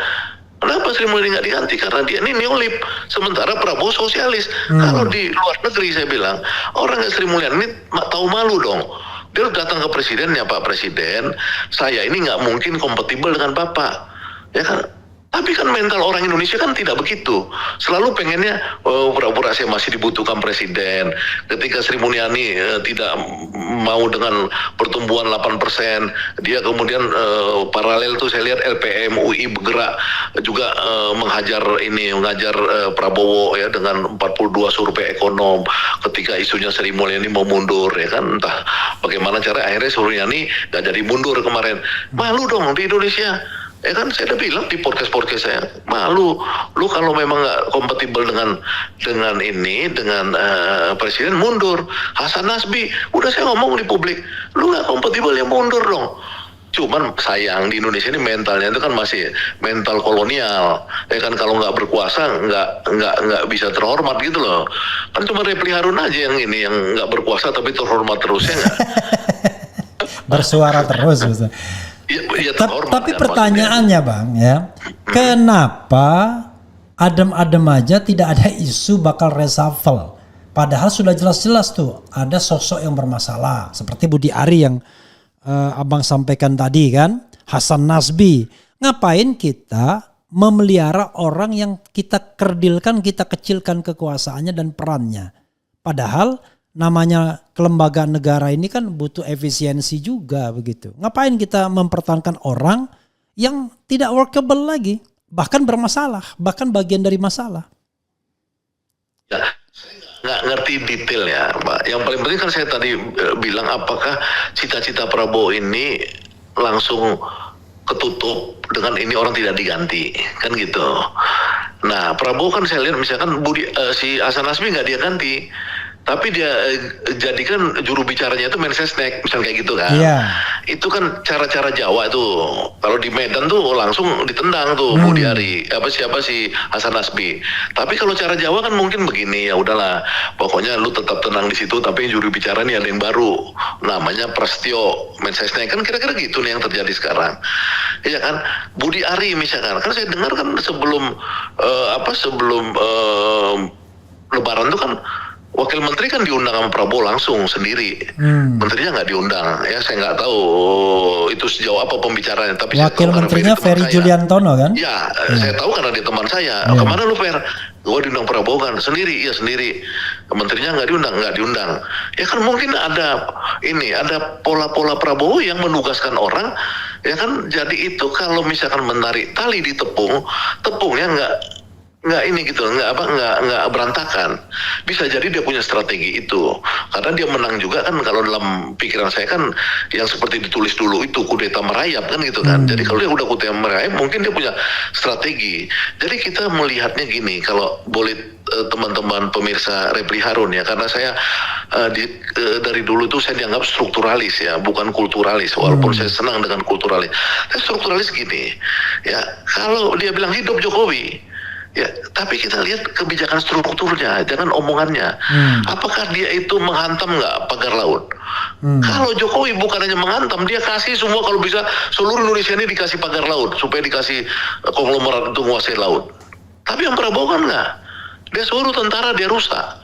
Kenapa Sri Mulyani nggak diganti? Karena dia ini neolib, sementara Prabowo sosialis. Kalau di luar negeri saya bilang, orang kayak Sri Mulyani ini tahu malu dong. Dia datang ke presidennya, Pak Presiden, saya ini nggak mungkin kompatibel dengan Bapak, ya kan? Tapi kan mental orang Indonesia kan tidak begitu. Selalu pengennya pura-pura saya masih dibutuhkan presiden. Ketika Sri Mulyani tidak mau dengan pertumbuhan 8%, dia kemudian paralel tuh saya lihat LPM UI bergerak juga mengajar Prabowo ya dengan 42 survei ekonom. Ketika isunya Sri Mulyani mau mundur ya kan, entah bagaimana cara akhirnya Sri Mulyani gak jadi mundur kemarin. Malu dong di Indonesia. Ya kan saya udah bilang di podcast saya, malu lu kalau memang nggak kompatibel dengan presiden mundur. Hasan Nasbi udah saya ngomong di publik, lu nggak kompatibel ya mundur dong. Cuman sayang di Indonesia ini mentalnya itu kan masih mental kolonial. Ya kan kalau nggak berkuasa nggak bisa terhormat gitu loh. Kan cuma Repli Harun aja yang nggak berkuasa tapi terhormat terus ya nggak. Bersuara terus. Ya, tapi pertanyaannya Bang ya, kenapa adem-adem aja tidak ada isu bakal reshuffle? Padahal sudah jelas-jelas tuh ada sosok yang bermasalah seperti Budi Ari yang Abang sampaikan tadi kan, Hasan Nasbi. Ngapain kita memelihara orang yang kita kerdilkan, kita kecilkan kekuasaannya dan perannya? Padahal namanya kelembagaan negara ini kan butuh efisiensi juga begitu. Ngapain kita mempertahankan orang yang tidak workable lagi, bahkan bermasalah, bahkan bagian dari masalah? Ya, nggak ngerti detail ya, Pak. Yang paling penting kan saya tadi bilang apakah cita-cita Prabowo ini langsung ketutup dengan ini orang tidak diganti, kan gitu. Nah, Prabowo kan saya lihat misalkan si Hasan Nasbi nggak dia ganti. Tapi dia jadikan juru bicaranya itu Mensesnek, misalnya kayak gitu kan. Iya. Itu kan cara-cara Jawa tuh. Kalau di Medan tuh langsung ditendang tuh Budi Ari. Siapa si Hasan Nasbi. Tapi kalau cara Jawa kan mungkin begini, ya udahlah. Pokoknya lu tetap tenang di situ, tapi juru bicara nih ada yang baru. Namanya Prasetyo Mensesnek. Kan kira-kira gitu nih yang terjadi sekarang. Iya kan? Budi Ari misalkan. Kan saya dengar kan sebelum Lebaran tuh kan Wakil Menteri kan diundang sama Prabowo langsung sendiri, menterinya nggak diundang. Ya saya nggak tahu itu sejauh apa pembicaranya. Tapi Wakil Menterinya Ferry Juliantono kan? Ya, saya tahu karena dia teman saya. Kemana lu Fer? Gua diundang Prabowo kan sendiri, iya sendiri. Menterinya nggak diundang. Ya kan mungkin ada pola-pola Prabowo yang menugaskan orang. Ya kan jadi itu kalau misalkan menarik tali di tepungnya nggak berantakan. Bisa jadi dia punya strategi itu karena dia menang juga kan. Kalau dalam pikiran saya kan yang seperti ditulis dulu itu kudeta merayap kan gitu kan. Jadi kalau dia udah kudeta merayap mungkin dia punya strategi. Jadi kita melihatnya gini, kalau boleh teman-teman pemirsa Repli Harun ya, karena saya dari dulu tuh saya dianggap strukturalis ya, bukan kulturalis, walaupun saya senang dengan kulturalis. Tapi strukturalis gini ya, kalau dia bilang hidup Jokowi ya, tapi kita lihat kebijakan strukturnya, jangan omongannya. Apakah dia itu menghantam nggak pagar laut? Kalau Jokowi bukan hanya menghantam, dia kasih semua, kalau bisa seluruh Indonesia ini dikasih pagar laut supaya dikasih konglomerat untuk menguasai laut. Tapi yang Prabowo kan nggak. Dia suruh tentara, dia rusak.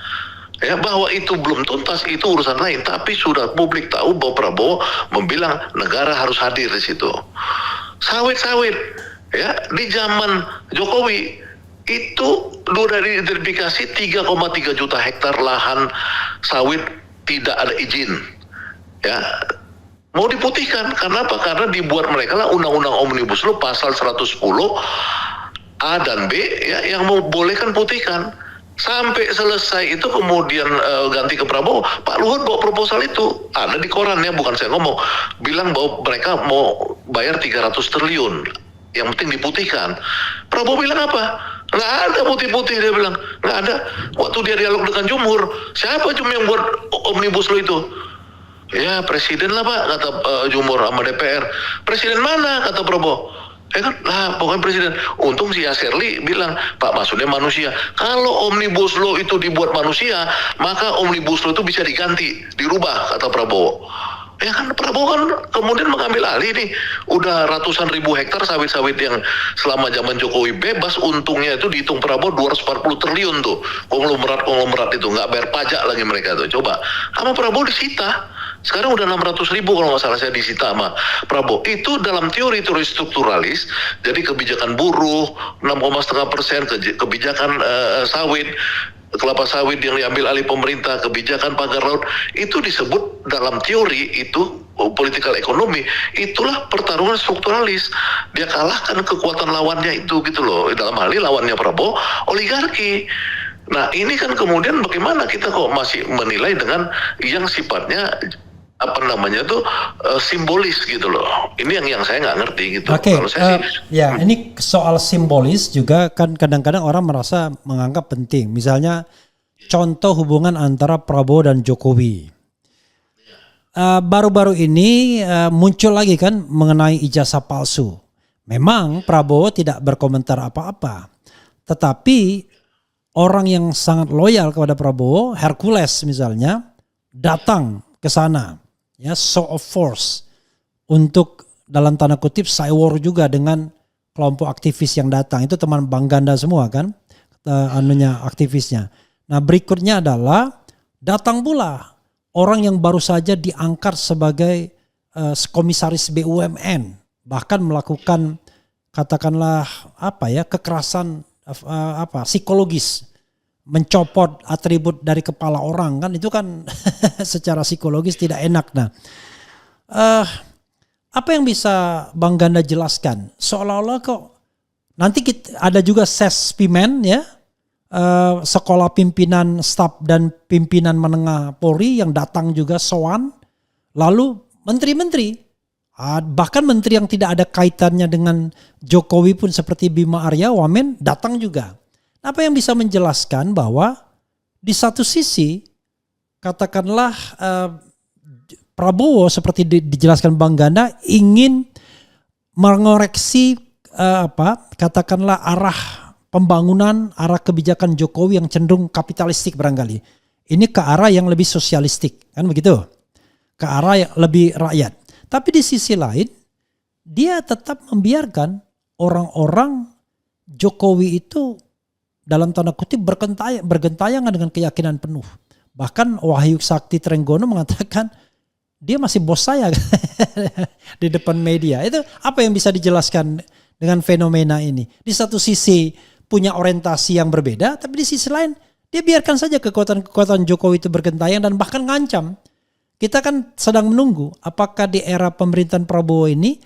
Ya, bahwa itu belum tuntas itu urusan lain, tapi sudah publik tahu bahwa Prabowo membilang negara harus hadir di situ. Sawit ya di zaman Jokowi itu sudah diidentifikasi 3,3 juta hektar lahan sawit tidak ada izin. Ya, mau diputihkan karena apa? Karena dibuat mereka lah undang-undang Omnibus Law pasal 110 A dan B ya, yang membolehkan putihkan. Sampai selesai itu kemudian ganti ke Prabowo, Pak Luhut bawa proposal itu, ada di koran ya, bukan saya ngomong, bilang bahwa mereka mau bayar 300 triliun, yang penting diputihkan. Prabowo bilang apa? Nggak ada putih-putih, dia bilang nggak ada. Waktu dia dialog dengan Jumhur, siapa yang buat Omnibus Law itu? Ya presiden lah Pak, kata Jumhur sama DPR. Presiden mana, kata Prabowo? Ya kan, pokoknya presiden. Untung si Yaserli bilang, Pak maksudnya manusia. Kalau Omnibus Law itu dibuat manusia, maka Omnibus Law itu bisa diganti, dirubah, kata Prabowo. Ya kan, Prabowo kan kemudian mengambil alih nih, udah ratusan ribu hektar sawit-sawit yang selama zaman Jokowi bebas, untungnya itu dihitung Prabowo 240 triliun tuh, konglomerat itu nggak bayar pajak lagi mereka tuh. Coba, sama Prabowo disita Sekarang udah 600.000 kalau nggak salah saya disita sama Prabowo. Itu dalam teori-teori strukturalis, jadi kebijakan buruh 6,5%, kebijakan sawit, kelapa sawit yang diambil alih pemerintah, kebijakan pagar laut, itu disebut dalam teori itu political ekonomi. Itulah pertarungan strukturalis. Dia kalahkan kekuatan lawannya itu gitu loh. Dalam hal ini lawannya Prabowo oligarki. Nah ini kan kemudian bagaimana kita kok masih menilai dengan yang sifatnya simbolis gitu loh. Ini yang saya nggak ngerti gitu. Oke, Kalau saya ini soal simbolis juga kan kadang-kadang orang merasa menganggap penting. Misalnya contoh hubungan antara Prabowo dan Jokowi. Baru-baru ini muncul lagi kan mengenai ijazah palsu. Memang Prabowo tidak berkomentar apa-apa. Tetapi orang yang sangat loyal kepada Prabowo, Hercules misalnya, datang ke sana. Ya, show of force untuk dalam tanda kutip war juga dengan kelompok aktivis yang datang. Itu teman Bang Ganda semua kan, aktivisnya. Nah berikutnya adalah datang pula orang yang baru saja diangkat sebagai komisaris BUMN, bahkan melakukan katakanlah kekerasan psikologis, mencopot atribut dari kepala orang kan, itu kan secara psikologis tidak enak. Nah, apa yang bisa Bang Ganda jelaskan? Seolah-olah kok nanti ada juga Sespimen ya, sekolah pimpinan staf dan pimpinan menengah Polri yang datang juga sowan, lalu menteri-menteri, bahkan menteri yang tidak ada kaitannya dengan Jokowi pun seperti Bima Arya Wamen datang juga. Apa yang bisa menjelaskan bahwa di satu sisi katakanlah Prabowo seperti dijelaskan Bang Ganda ingin mengoreksi katakanlah arah pembangunan, arah kebijakan Jokowi yang cenderung kapitalistik barangkali. Ini ke arah yang lebih sosialistik kan begitu, ke arah yang lebih rakyat. Tapi di sisi lain dia tetap membiarkan orang-orang Jokowi itu dalam tanda kutip bergentayangan dengan keyakinan penuh. Bahkan Wahyu Sakti Trenggono mengatakan dia masih bos saya di depan media. Itu apa yang bisa dijelaskan dengan fenomena ini? Di satu sisi punya orientasi yang berbeda, tapi di sisi lain dia biarkan saja kekuatan Jokowi itu bergentayangan dan bahkan ngancam. Kita kan sedang menunggu apakah di era pemerintahan Prabowo ini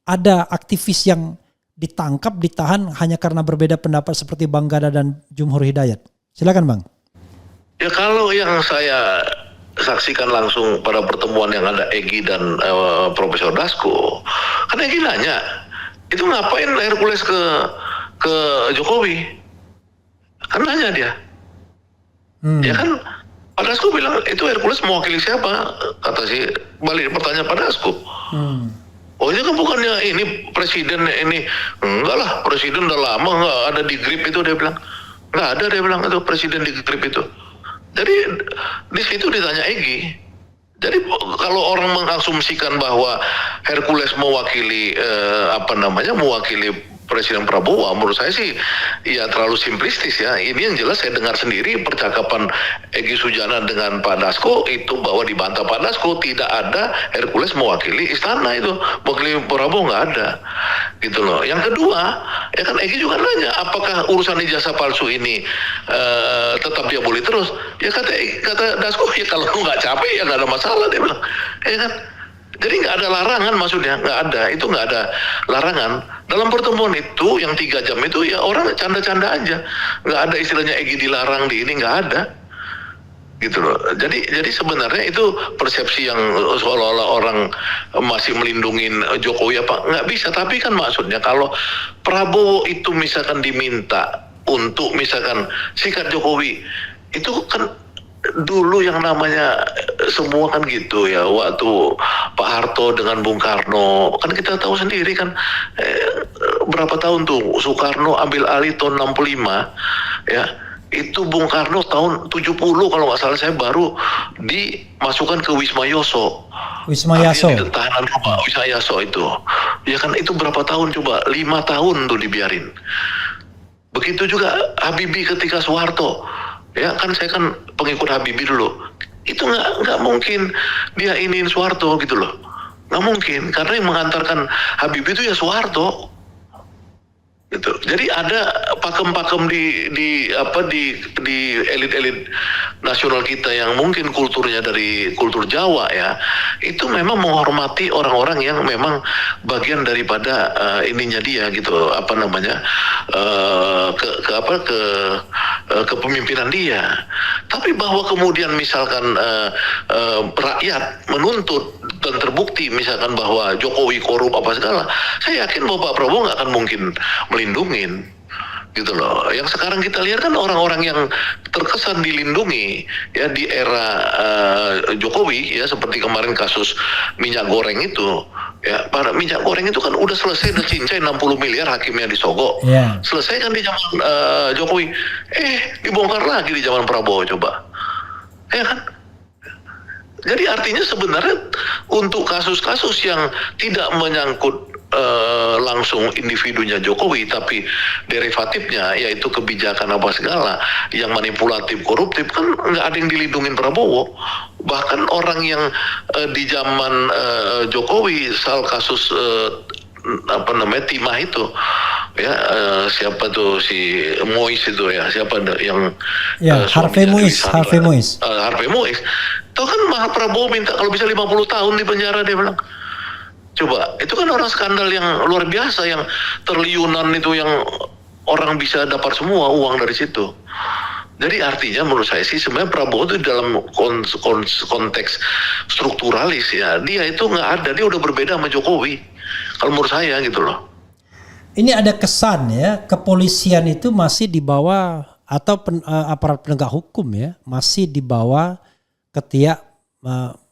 ada aktivis yang ditangkap, ditahan hanya karena berbeda pendapat seperti Bang Ganda dan Jumhur Hidayat. Silakan Bang. Ya kalau yang saya saksikan langsung pada pertemuan yang ada Egy dan Profesor Dasko, kan Egy nanya, itu ngapain Hercules ke Jokowi? Kan nanya dia. Ya kan Pak Dasko bilang itu Hercules mewakili siapa? Kata si balik pertanyaan Pak Dasko. Oh ini kan bukannya ini presiden ini, enggak lah presiden udah lama enggak ada di grip itu, dia bilang enggak ada, dia bilang itu presiden di grip itu. Jadi di situ ditanya Egy. Jadi kalau orang mengasumsikan bahwa Hercules mewakili mewakili Presiden Prabowo, menurut saya sih ya terlalu simplistis ya. Ini yang jelas saya dengar sendiri percakapan Egy Sujana dengan Pak Dasko itu bahwa dibantah Pak Dasko tidak ada Hercules mewakili istana itu, mewakili Prabowo nggak ada, gitu loh. Yang kedua, ya kan Egy juga nanya apakah urusan ijazah palsu ini tetap dia boleh terus? Ya kata Dasko ya kalau nggak capek ya nggak ada masalah, dia bilang, ya kan. Jadi nggak ada larangan, maksudnya nggak ada larangan dalam pertemuan itu yang 3 jam itu, ya orang canda-canda aja, nggak ada istilahnya Egy dilarang di ini, nggak ada, gitu loh. Jadi sebenarnya itu persepsi yang seolah-olah orang masih melindungi Jokowi apa nggak bisa, tapi kan maksudnya kalau Prabowo itu misalkan diminta untuk misalkan sikat Jokowi, itu kan dulu yang namanya semua kan gitu ya, waktu Pak Harto dengan Bung Karno kan kita tahu sendiri kan berapa tahun tuh Soekarno ambil alih tahun 65 ya, itu Bung Karno tahun 70 kalau nggak salah saya baru dimasukkan ke Wisma Yaso. Wisma Yaso. Di tahanan rumah Wisma Yaso itu. Ya kan itu berapa tahun coba? 5 tahun tuh dibiarin. Begitu juga Habibie ketika Soeharto. Ya kan saya kan pengikut Habibie dulu. Itu nggak mungkin dia iniin Soeharto gitu loh. Nggak mungkin, karena yang mengantarkan Habibie itu ya Soeharto. Gitu. Jadi ada pakem-pakem di elit-elit nasional kita yang mungkin kulturnya dari kultur Jawa ya, itu memang menghormati orang-orang yang memang bagian daripada ininya dia gitu, kepemimpinan dia. Tapi bahwa kemudian misalkan rakyat menuntut dan terbukti misalkan bahwa Jokowi korup apa segala, saya yakin bahwa Pak Prabowo nggak akan mungkin melindungin gitu loh. Yang sekarang kita lihat kan orang-orang yang terkesan dilindungi ya di era Jokowi ya, seperti kemarin kasus minyak goreng itu ya, para minyak goreng itu kan udah selesai, udah cincai 60 miliar hakimnya disogok. Yeah. Selesai kan di zaman Jokowi, dibongkar lagi di zaman Prabowo, coba ya kan. Jadi artinya sebenarnya untuk kasus-kasus yang tidak menyangkut langsung individunya Jokowi, tapi derivatifnya yaitu kebijakan apa segala yang manipulatif, koruptif, kan nggak ada yang dilindungin Prabowo. Bahkan orang yang di zaman Jokowi soal kasus timah itu ya, siapa tuh si Mois itu ya, siapa yang Harvey Mois. Harvey Mois. Tahu kan Prabowo minta kalau bisa 50 tahun di penjara, dia bilang. Coba, itu kan orang skandal yang luar biasa, yang triliunan itu yang orang bisa dapat semua uang dari situ. Jadi artinya menurut saya sih sebenarnya Prabowo itu dalam konteks strukturalis ya, dia itu nggak ada, dia udah berbeda sama Jokowi. Kalau menurut saya gitu loh. Ini ada kesan ya, kepolisian itu masih di bawah atau aparat penegak hukum ya, masih di bawah ketiak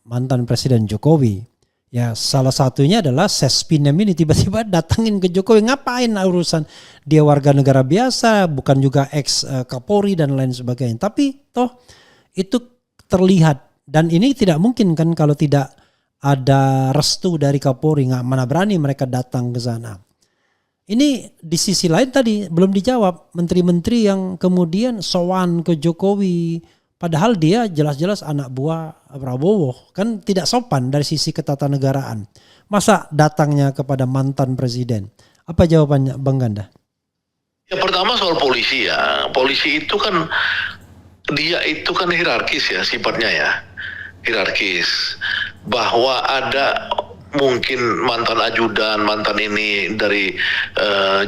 mantan Presiden Jokowi. Ya salah satunya adalah Sespinem ini tiba-tiba datangin ke Jokowi, ngapain urusan, dia warga negara biasa, bukan juga ex Kapolri dan lain sebagainya. Tapi toh itu terlihat, dan ini tidak mungkin kan kalau tidak ada restu dari Kapolri, nggak mana berani mereka datang ke sana. Ini di sisi lain tadi belum dijawab, menteri-menteri yang kemudian sowan ke Jokowi, padahal dia jelas-jelas anak buah Prabowo, kan tidak sopan dari sisi ketatanegaraan. Masa datangnya kepada mantan presiden? Apa jawabannya Bang Ganda? Ya pertama soal polisi ya, polisi itu kan dia itu kan hierarkis ya sifatnya ya, hierarkis. Bahwa ada mungkin mantan ajudan, mantan ini dari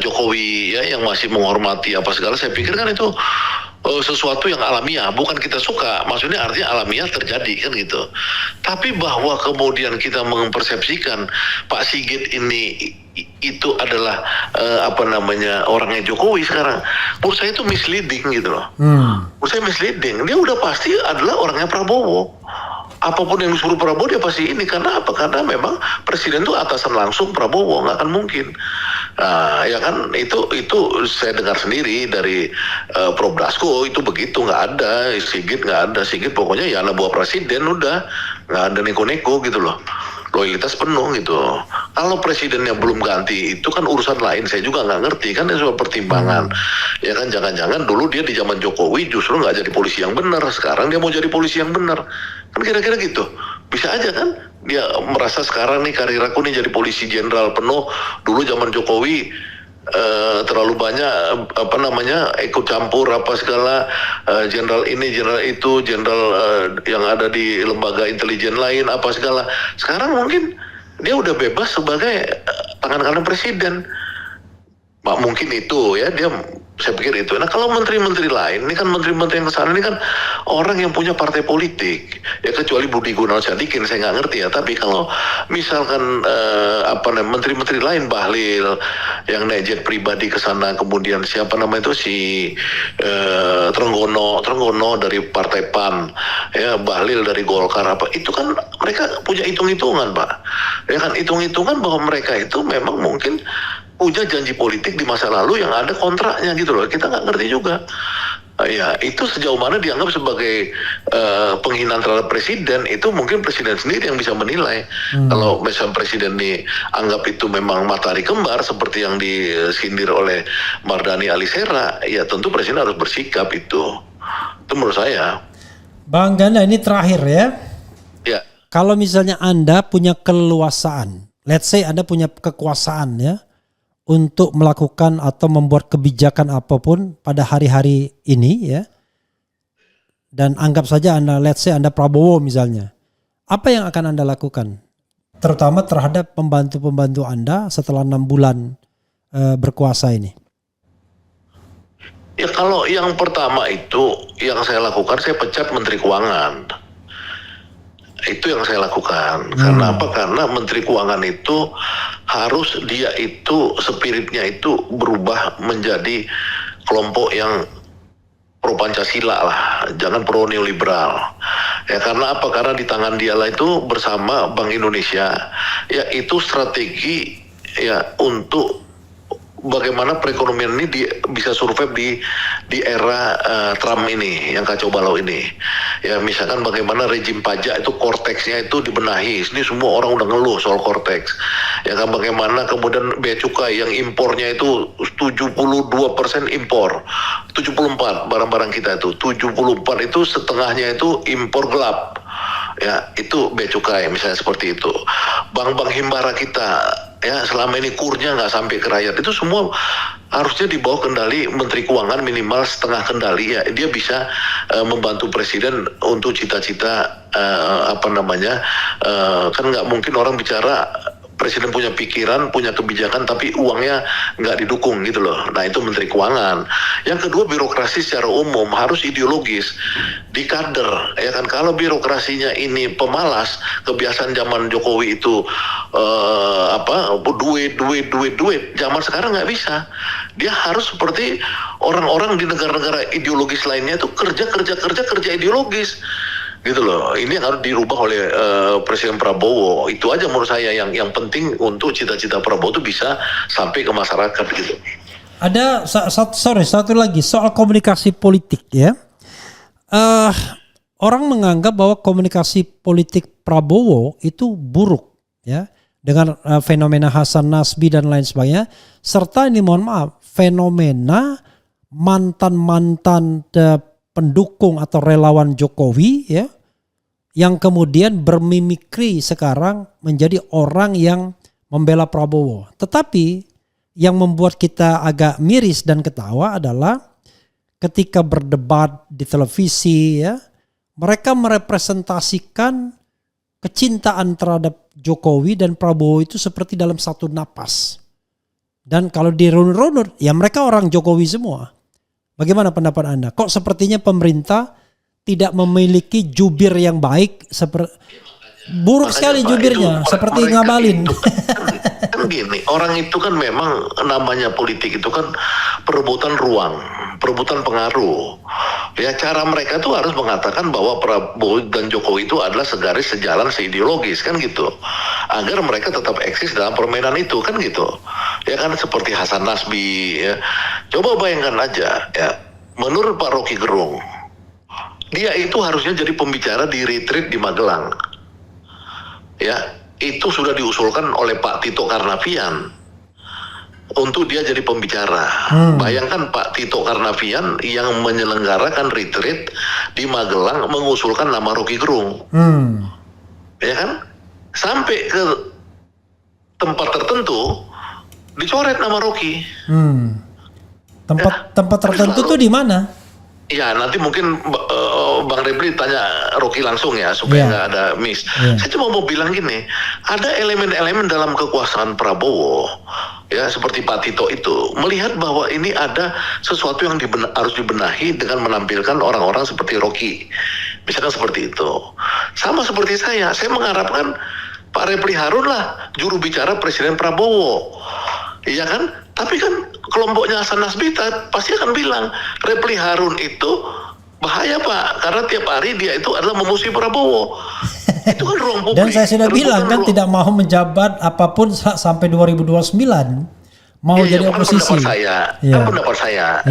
Jokowi ya yang masih menghormati apa segala, saya pikir kan itu sesuatu yang alamiah, bukan kita suka, maksudnya artinya alamiah terjadi kan gitu. Tapi bahwa kemudian kita mempersepsikan Pak Sigit ini itu adalah orangnya Jokowi sekarang, menurut saya itu misleading gitu loh. Menurut saya misleading, dia udah pasti adalah orangnya Prabowo. Apapun yang disuruh Prabowo dia pasti ini, karena apa? Karena memang presiden itu atasan langsung Prabowo, nggak akan mungkin. Ya kan itu saya dengar sendiri dari Prof Dasko itu begitu, nggak ada Sigit, nggak ada Sigit, pokoknya ya anak buah presiden udah, nggak ada neko-neko gitu loh, loyalitas penuh gitu. Kalau presidennya belum ganti itu kan urusan lain, saya juga nggak ngerti kan, itu soal pertimbangan. Ya kan jangan-jangan dulu dia di zaman Jokowi justru nggak jadi polisi yang benar, sekarang dia mau jadi polisi yang benar, kan kira-kira gitu. Bisa aja kan dia merasa sekarang nih karir aku nih jadi polisi jenderal penuh, dulu zaman Jokowi terlalu banyak ikut campur apa segala, jenderal ini jenderal itu, jenderal yang ada di lembaga intelijen lain apa segala. Sekarang mungkin dia udah bebas sebagai tangan kanan presiden. Mungkin itu ya, saya pikir itu. Nah kalau menteri-menteri lain, ini kan menteri-menteri yang kesana ini kan orang yang punya partai politik. Ya kecuali Budi Gunawan Sadikin, saya nggak ngerti ya. Tapi kalau misalkan menteri-menteri lain, Bahlil yang naik jet pribadi ke sana, kemudian siapa namanya itu si Trenggono dari Partai PAN, ya Bahlil dari Golkar apa, itu kan mereka punya hitung-hitungan Pak. Ya kan hitung-hitungan bahwa mereka itu memang mungkin punya janji politik di masa lalu yang ada kontraknya gitu loh, kita nggak ngerti juga. Ya itu sejauh mana dianggap sebagai penghinaan terhadap presiden, itu mungkin presiden sendiri yang bisa menilai. Kalau misalnya presiden dianggap itu memang matahari kembar seperti yang disindir oleh Mardhani Alisera, ya tentu presiden harus bersikap itu menurut saya. Bang Ganda, ini terakhir ya. Ya. Kalau misalnya Anda punya keleluasaan, let's say Anda punya kekuasaan ya, untuk melakukan atau membuat kebijakan apapun pada hari-hari ini ya, dan anggap saja Anda, let's say Anda Prabowo misalnya, apa yang akan Anda lakukan? Terutama terhadap pembantu-pembantu Anda setelah 6 bulan berkuasa ini. Ya kalau yang pertama itu yang saya lakukan, saya pecat Menteri Keuangan. Itu yang saya lakukan. Karena apa? Karena Menteri Keuangan itu harus dia itu spiritnya itu berubah menjadi kelompok yang pro Pancasila lah, jangan pro neoliberal. Ya karena apa? Karena di tangan dia lah itu bersama Bank Indonesia, ya itu strategi ya untuk bagaimana perekonomian ini bisa survive di era Trump ini yang kacau balau ini. Ya misalkan bagaimana rejim pajak itu korteksnya itu dibenahi. Ini semua orang udah ngeluh soal korteks. Ya kan bagaimana kemudian bea cukai yang impornya itu 72% impor. 74 barang-barang kita itu. 74 itu setengahnya itu impor gelap. Ya itu bea cukai misalnya seperti itu. Bank-bank himbara kita ya selama ini kurnya nggak sampai ke rakyat, itu semua harusnya di bawah kendali Menteri Keuangan, minimal setengah kendali ya, dia bisa membantu presiden untuk cita-cita kan nggak mungkin orang bicara presiden punya pikiran, punya kebijakan, tapi uangnya nggak didukung gitu loh. Nah itu Menteri Keuangan. Yang kedua, birokrasi secara umum harus ideologis, di kader. Ya kan, kalau birokrasinya ini pemalas, kebiasaan zaman Jokowi itu duit. Zaman sekarang nggak bisa. Dia harus seperti orang-orang di negara-negara ideologis lainnya itu kerja ideologis. Gitu loh, ini yang harus dirubah oleh Presiden Prabowo. Itu aja menurut saya yang penting untuk cita-cita Prabowo itu bisa sampai ke masyarakat gitu. Ada satu lagi soal komunikasi politik ya. Orang menganggap bahwa komunikasi politik Prabowo itu buruk ya, dengan fenomena Hasan Nasbi dan lain sebagainya, serta ini mohon maaf fenomena mantan pendukung atau relawan Jokowi ya, yang kemudian bermimikri sekarang menjadi orang yang membela Prabowo. Tetapi yang membuat kita agak miris dan ketawa adalah ketika berdebat di televisi ya, mereka merepresentasikan kecintaan terhadap Jokowi dan Prabowo itu seperti dalam satu napas. Dan kalau dirunut-runut ya mereka orang Jokowi semua. Bagaimana pendapat Anda? Kok sepertinya pemerintah tidak memiliki jubir yang baik, buruk sekali jubirnya, seperti ngabalin. Kan gini, orang itu kan memang namanya politik itu kan perebutan ruang, perebutan pengaruh. Ya cara mereka tuh harus mengatakan bahwa Prabowo dan Jokowi itu adalah segaris sejalan seideologis kan gitu, agar mereka tetap eksis dalam permainan itu kan gitu. Ya kan seperti Hasan Nasbi ya. Coba bayangkan aja ya, menurut Pak Rocky Gerung, dia itu harusnya jadi pembicara di retreat di Magelang. Ya, itu sudah diusulkan oleh Pak Tito Karnavian untuk dia jadi pembicara. Bayangkan Pak Tito Karnavian yang menyelenggarakan retreat di Magelang mengusulkan nama Rocky Gerung. Ya kan? Sampai ke tempat tertentu dicoret nama Rocky. Tempat tertentu tuh di mana? Ya nanti mungkin Bang Repli tanya Rocky langsung ya supaya nggak ada miss. Saya cuma mau bilang gini, ada elemen-elemen dalam kekuasaan Prabowo ya seperti Pak Tito itu melihat bahwa ini ada sesuatu yang harus dibenahi dengan menampilkan orang-orang seperti Rocky, misalkan seperti itu. Sama seperti saya mengharapkan Pak Repli Harun lah juru bicara Presiden Prabowo. Iya kan? Tapi kan kelompoknya Hasan Nasbi pasti akan bilang Repli Harun itu bahaya Pak, karena tiap hari dia itu adalah memusuhi Prabowo. Itu kan ruang publik. Dan saya sudah bilang kan tidak mau menjabat apapun sampai 2029. Mau jadi oposisi. Pendapat saya.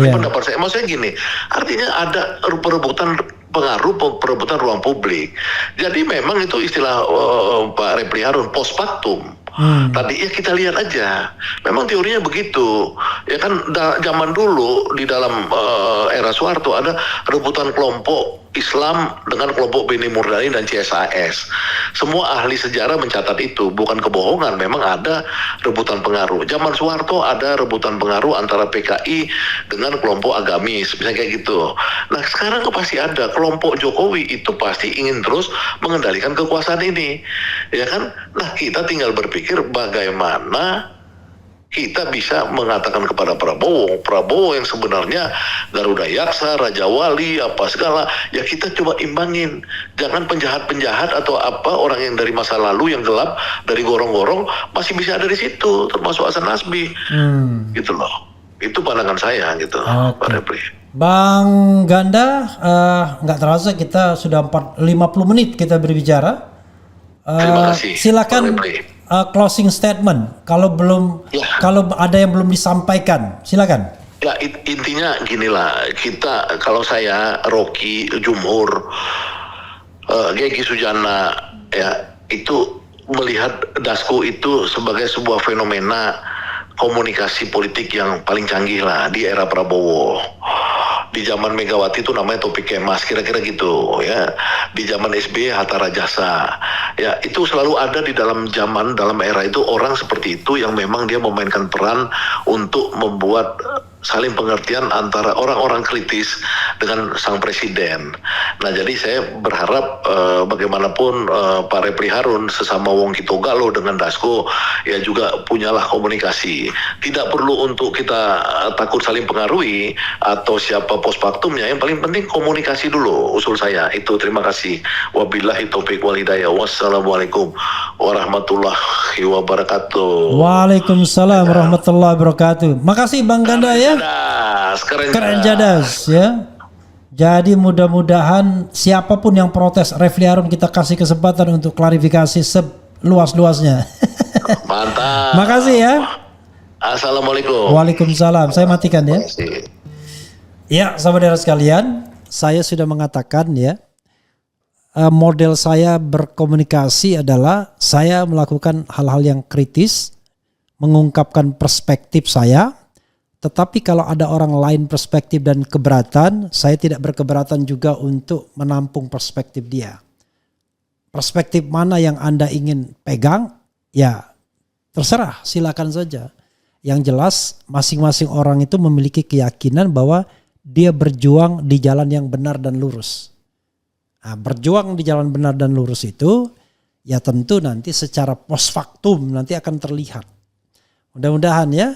Maksudnya gini, artinya ada perebutan pengaruh, perebutan ruang publik. Jadi memang itu istilah Pak Repli Harun post factum. Tadi ya kita lihat aja. Memang teorinya begitu. Ya kan zaman dulu di dalam era Soeharto ada rebutan kelompok Islam dengan kelompok Beni Murdani dan CSIS. Semua ahli sejarah mencatat itu, bukan kebohongan. Memang ada rebutan pengaruh. Zaman Soeharto ada rebutan pengaruh antara PKI dengan kelompok agamis, misalnya kayak gitu. Nah sekarang pasti ada kelompok Jokowi itu pasti ingin terus mengendalikan kekuasaan ini, ya kan? Nah kita tinggal berpikir bagaimana kita bisa mengatakan kepada Prabowo yang sebenarnya Garuda Yaksa, Raja Wali, apa segala, ya kita coba imbangin. Jangan penjahat-penjahat atau apa, orang yang dari masa lalu yang gelap, dari gorong-gorong, masih bisa ada di situ, termasuk Hasan Nasbi. Gitu loh. Itu pandangan saya gitu, Pak Repli. Bang Ganda, nggak terasa kita sudah 50 menit kita berbicara. Terima kasih. Silakan closing statement. Kalau ada yang belum disampaikan, silakan. Ya intinya ginilah, kita kalau saya Rocky Jumhur, Geki Sujana ya itu melihat Dasko itu sebagai sebuah fenomena komunikasi politik yang paling canggih lah di era Prabowo. Di zaman Megawati itu namanya Topik Kemas, kira-kira gitu ya. Di zaman SBY Hatta Rajasa. Ya, itu selalu ada di dalam era itu orang seperti itu yang memang dia memainkan peran untuk membuat saling pengertian antara orang-orang kritis dengan sang presiden. Nah jadi saya berharap bagaimanapun Pak Repli Harun sesama Wong Kitogalo dengan Dasko ya juga punyalah komunikasi. Tidak perlu untuk kita takut saling pengaruhi atau siapa pos faktumnya. Yang paling penting komunikasi dulu, usul saya itu. Terima kasih. Wabillahi taufiq wal hidayah. Wassalamualaikum warahmatullahi wabarakatuh. Waalaikumsalam warahmatullahi wabarakatuh. Makasih Bang Ganda ya. Keren jadas ya. Jadi mudah-mudahan siapapun yang protes Refli Harun kita kasih kesempatan untuk klarifikasi seluas-luasnya. Mantap. Makasih ya. Assalamualaikum. Waalaikumsalam. Saya matikan ya. Ya, saudara sekalian, saya sudah mengatakan ya, model saya berkomunikasi adalah saya melakukan hal-hal yang kritis, mengungkapkan perspektif saya. Tetapi kalau ada orang lain perspektif dan keberatan, saya tidak berkeberatan juga untuk menampung perspektif dia. Perspektif mana yang Anda ingin pegang, ya terserah, silakan saja. Yang jelas masing-masing orang itu memiliki keyakinan bahwa dia berjuang di jalan yang benar dan lurus. Nah, berjuang di jalan benar dan lurus itu ya tentu nanti secara post factum nanti akan terlihat. Mudah-mudahan ya.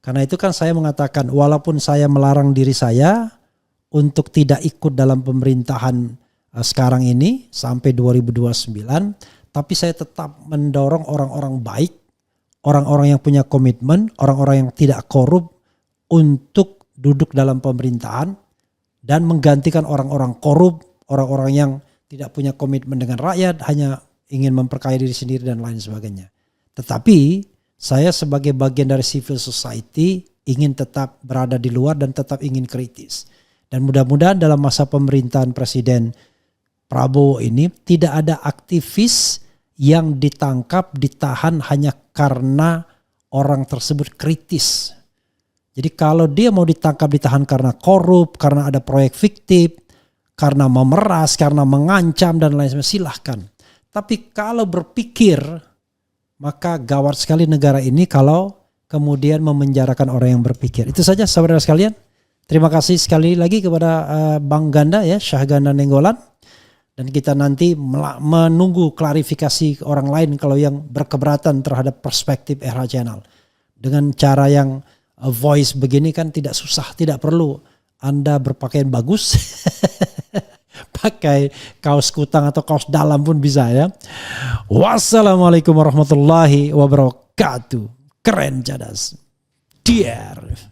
Karena itu kan saya mengatakan walaupun saya melarang diri saya untuk tidak ikut dalam pemerintahan sekarang ini sampai 2029, tapi saya tetap mendorong orang-orang baik, orang-orang yang punya komitmen, orang-orang yang tidak korup untuk duduk dalam pemerintahan dan menggantikan orang-orang korup, orang-orang yang tidak punya komitmen dengan rakyat, hanya ingin memperkaya diri sendiri dan lain sebagainya. Tetapi saya sebagai bagian dari civil society ingin tetap berada di luar dan tetap ingin kritis. Dan mudah-mudahan dalam masa pemerintahan Presiden Prabowo ini tidak ada aktivis yang ditangkap, ditahan hanya karena orang tersebut kritis. Jadi kalau dia mau ditangkap, ditahan karena korup, karena ada proyek fiktif, karena memeras, karena mengancam dan lain sebagainya, silahkan. Tapi kalau berpikir, maka gawat sekali negara ini kalau kemudian memenjarakan orang yang berpikir. Itu saja saudara sekalian. Terima kasih sekali lagi kepada Bang Ganda ya, Syahganda Nenggolan. Dan kita nanti menunggu klarifikasi orang lain kalau yang berkeberatan terhadap perspektif RH Channel. Dengan cara yang voice begini kan tidak susah, tidak perlu Anda berpakaian bagus. Pakai kaos kutang atau kaos dalam pun bisa ya. Wassalamualaikum warahmatullahi wabarakatuh. Keren jadas. Dear.